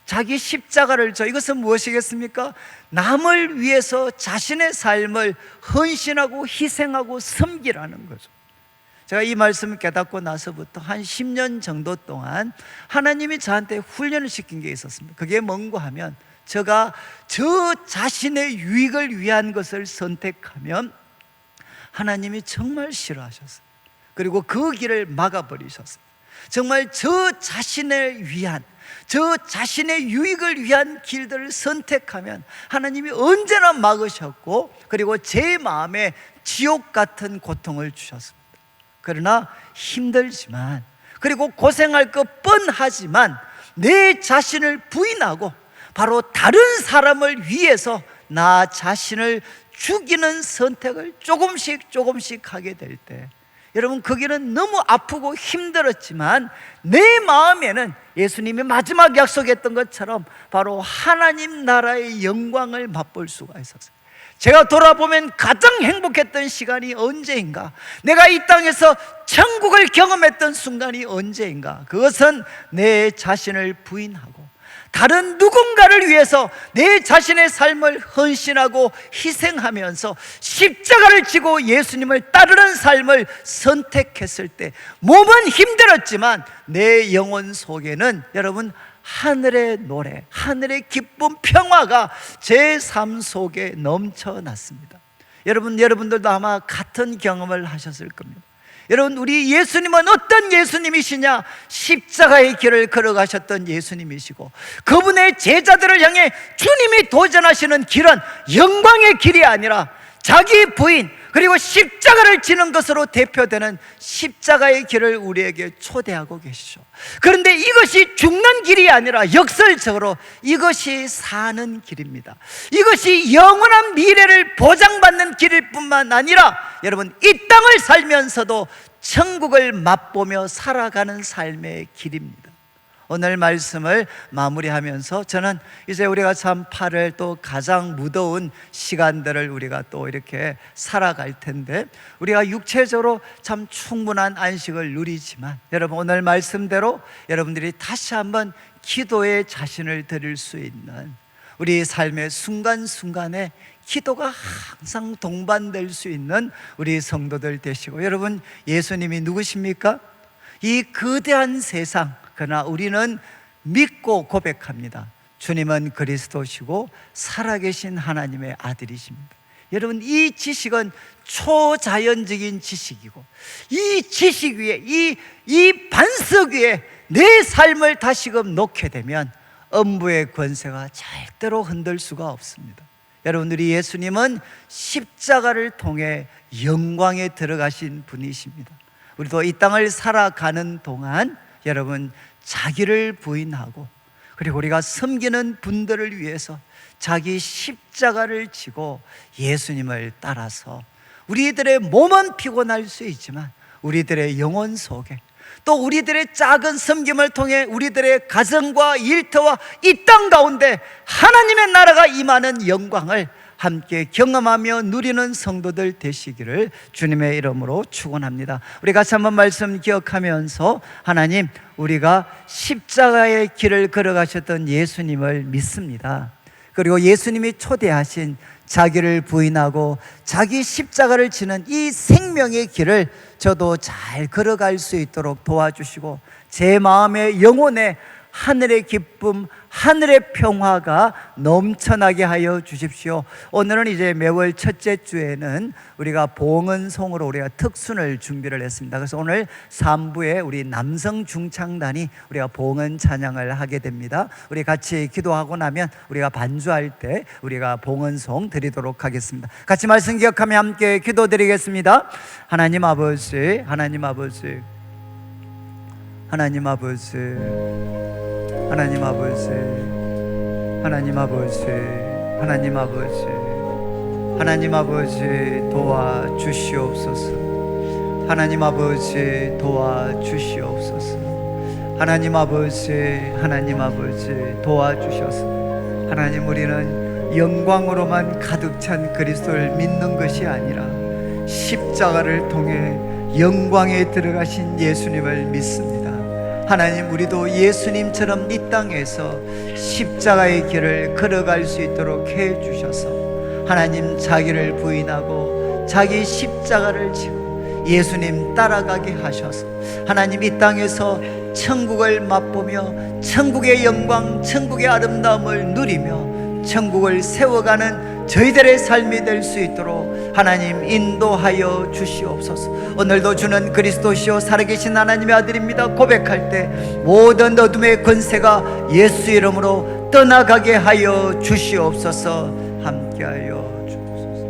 자기 십자가를 져. 이것은 무엇이겠습니까? 남을 위해서 자신의 삶을 헌신하고 희생하고 섬기라는 거죠. 제가 이 말씀을 깨닫고 나서부터 한 10년 정도 동안 하나님이 저한테 훈련을 시킨 게 있었습니다. 그게 뭔가 하면, 제가 저 자신의 유익을 위한 것을 선택하면 하나님이 정말 싫어하셨어요. 그리고 그 길을 막아버리셨어요. 정말 저 자신을 위한, 저 자신의 유익을 위한 길들을 선택하면 하나님이 언제나 막으셨고, 그리고 제 마음에 지옥 같은 고통을 주셨습니다. 그러나 힘들지만, 그리고 고생할 것 뻔하지만 내 자신을 부인하고 바로 다른 사람을 위해서 나 자신을 죽이는 선택을 조금씩 하게 될 때, 여러분, 거기는 너무 아프고 힘들었지만 내 마음에는 예수님이 마지막 약속했던 것처럼 바로 하나님 나라의 영광을 맛볼 수가 있었어요. 제가 돌아보면 가장 행복했던 시간이 언제인가? 내가 이 땅에서 천국을 경험했던 순간이 언제인가? 그것은 내 자신을 부인하고 다른 누군가를 위해서 내 자신의 삶을 헌신하고 희생하면서 십자가를 지고 예수님을 따르는 삶을 선택했을 때, 몸은 힘들었지만 내 영혼 속에는 여러분 하늘의 노래, 하늘의 기쁨, 평화가 제 삶 속에 넘쳐났습니다. 여러분들도 아마 같은 경험을 하셨을 겁니다. 여러분, 우리 예수님은 어떤 예수님이시냐? 십자가의 길을 걸어가셨던 예수님이시고, 그분의 제자들을 향해 주님이 도전하시는 길은 영광의 길이 아니라 자기 부인, 그리고 십자가를 지는 것으로 대표되는 십자가의 길을 우리에게 초대하고 계시죠. 그런데 이것이 죽는 길이 아니라 역설적으로 이것이 사는 길입니다. 이것이 영원한 미래를 보장받는 길일 뿐만 아니라 여러분, 이 땅을 살면서도 천국을 맛보며 살아가는 삶의 길입니다. 오늘 말씀을 마무리하면서 저는 이제 우리가 참 8월 또 가장 무더운 시간들을 우리가 또 이렇게 살아갈 텐데, 우리가 육체적으로 참 충분한 안식을 누리지만 여러분, 오늘 말씀대로 여러분들이 다시 한번 기도에 자신을 드릴 수 있는, 우리 삶의 순간순간에 기도가 항상 동반될 수 있는 우리 성도들 되시고, 여러분, 예수님이 누구십니까? 이 거대한 세상, 그러나 우리는 믿고 고백합니다. 주님은 그리스도시고 살아계신 하나님의 아들이십니다. 여러분, 이 지식은 초자연적인 지식이고, 이 지식 위에, 이 반석 위에 내 삶을 다시금 놓게 되면 음부의 권세가 절대로 흔들 수가 없습니다. 여러분들이, 예수님은 십자가를 통해 영광에 들어가신 분이십니다. 우리도 이 땅을 살아가는 동안 여러분, 자기를 부인하고, 그리고 우리가 섬기는 분들을 위해서 자기 십자가를 지고 예수님을 따라서 우리들의 몸은 피곤할 수 있지만 우리들의 영혼 속에, 또 우리들의 작은 섬김을 통해 우리들의 가정과 일터와 이 땅 가운데 하나님의 나라가 임하는 영광을 함께 경험하며 누리는 성도들 되시기를 주님의 이름으로 축원합니다. 우리 같이 한번 말씀 기억하면서, 하나님, 우리가 십자가의 길을 걸어가셨던 예수님을 믿습니다. 그리고 예수님이 초대하신 자기를 부인하고 자기 십자가를 지는 이 생명의 길을 저도 잘 걸어갈 수 있도록 도와주시고, 제 마음의 영혼에 하늘의 기쁨, 하늘의 평화가 넘쳐나게 하여 주십시오. 오늘은 이제 매월 첫째 주에는 우리가 봉헌송으로 우리가 특순을 준비를 했습니다. 그래서 오늘 3부에 우리 남성 중창단이 우리가 봉헌 찬양을 하게 됩니다. 우리 같이 기도하고 나면 우리가 반주할 때 우리가 봉헌송 드리도록 하겠습니다. 같이 말씀 기억하며 함께 기도드리겠습니다. 하나님 아버지, 하나님 아버지, 하나님 아버지, 하나님 아버지, 하나님 아버지, 하나님 아버지, 하나님 아버지 도와주시옵소서. 하나님 아버지 도와주시옵소서. 하나님 아버지, 하나님 아버지 도와주셔서, 하나님, 우리는 영광으로만 가득 찬 그리스도를 믿는 것이 아니라 십자가를 통해 영광에 들어가신 예수님을 믿습니다. 하나님, 우리도 예수님처럼 이 땅에서 십자가의 길을 걸어갈 수 있도록 해 주셔서, 하나님, 자기를 부인하고 자기 십자가를 지고 예수님 따라가게 하셔서, 하나님, 이 땅에서 천국을 맛보며 천국의 영광, 천국의 아름다움을 누리며 천국을 세워가는 저희들의 삶이 될 수 있도록 하나님 인도하여 주시옵소서. 오늘도 주는 그리스도시요 살아계신 하나님의 아들입니다 고백할 때 모든 어둠의 권세가 예수 이름으로 떠나가게 하여 주시옵소서. 함께하여 주옵소서.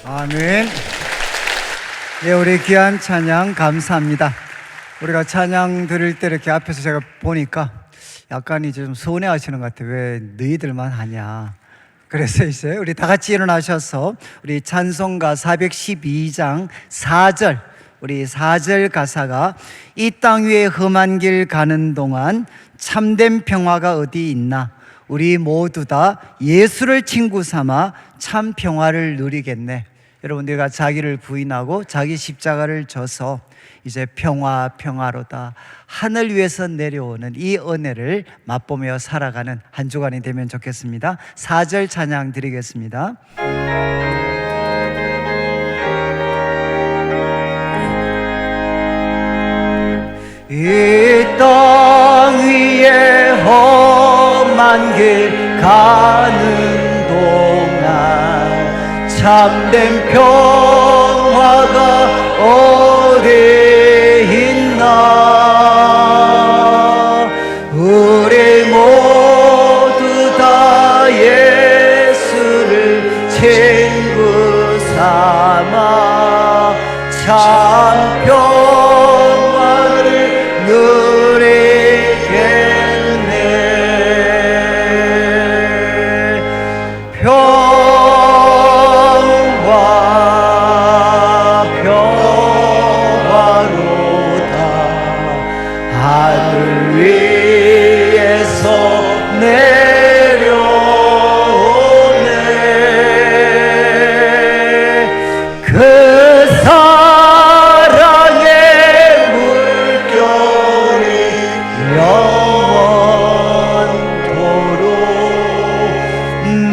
아멘. 예, 우리 귀한 찬양 감사합니다. 우리가 찬양 드릴 때 이렇게 앞에서 제가 보니까 약간 이제 좀 서운해 하시는 것 같아요. 왜 너희들만 하냐. 그래서 이제 우리 다 같이 일어나셔서 우리 찬송가 412장 4절, 우리 4절 가사가 이 땅 위에 험한 길 가는 동안 참된 평화가 어디 있나, 우리 모두 다 예수를 친구 삼아 참 평화를 누리겠네. 여러분들과 자기를 부인하고 자기 십자가를 져서 이제 평화 평화로다 하늘 위에서 내려오는 이 은혜를 맛보며 살아가는 한 주간이 되면 좋겠습니다. 4절 찬양 드리겠습니다. 이 땅 위에 험한 길 가는 동안 참된 평화가 어디 있나. 우리 모두 다 예수를 친구 삼아 참 평화를 누리겠네. 평화로다 하늘 위에서 내려오네. 그 사랑의 물결이 영원토록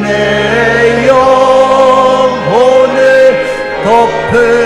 내 영혼을 덮으소서.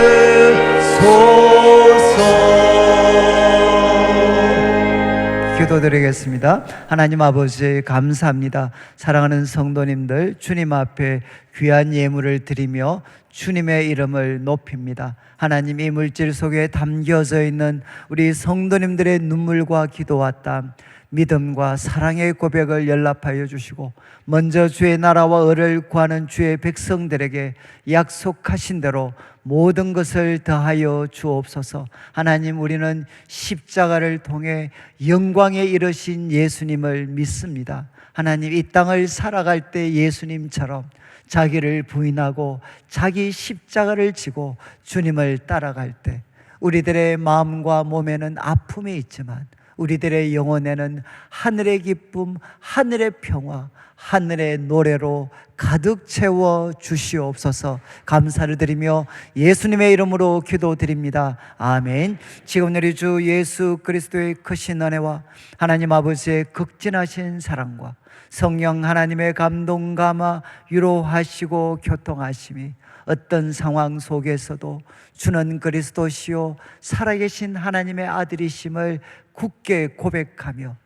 기도드리겠습니다. 하나님 아버지 감사합니다. 사랑하는 성도님들, 주님 앞에 귀한 예물을 드리며 주님의 이름을 높입니다. 하나님, 이 물질 속에 담겨져 있는 우리 성도님들의 눈물과 기도와 땀, 믿음과 사랑의 고백을 연락하여 주시고 먼저 주의 나라와 의를 구하는 주의 백성들에게 약속하신 대로 모든 것을 더하여 주옵소서. 하나님, 우리는 십자가를 통해 영광에 이르신 예수님을 믿습니다. 하나님, 이 땅을 살아갈 때 예수님처럼 자기를 부인하고 자기 십자가를 지고 주님을 따라갈 때 우리들의 마음과 몸에는 아픔이 있지만 우리들의 영혼에는 하늘의 기쁨, 하늘의 평화, 하늘의 노래로 가득 채워 주시옵소서. 감사를 드리며 예수님의 이름으로 기도드립니다. 아멘. 지금 우리 주 예수 그리스도의 크신 은혜와 하나님 아버지의 극진하신 사랑과 성령 하나님의 감동 감화 위로하시고 교통하심이 어떤 상황 속에서도 주는 그리스도시요 살아계신 하나님의 아들이심을 굳게 고백하며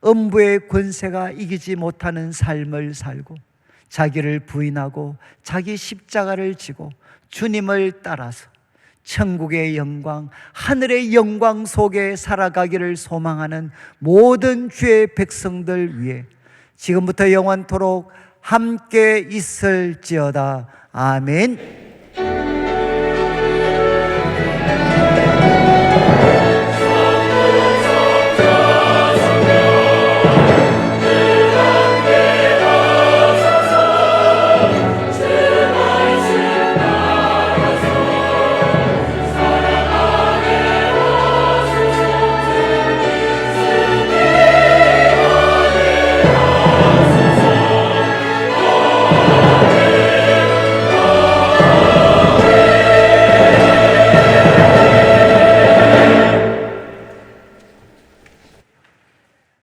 음부의 권세가 이기지 못하는 삶을 살고 자기를 부인하고 자기 십자가를 지고 주님을 따라서 천국의 영광, 하늘의 영광 속에 살아가기를 소망하는 모든 주의 백성들 위해 지금부터 영원토록 함께 있을지어다. 아멘.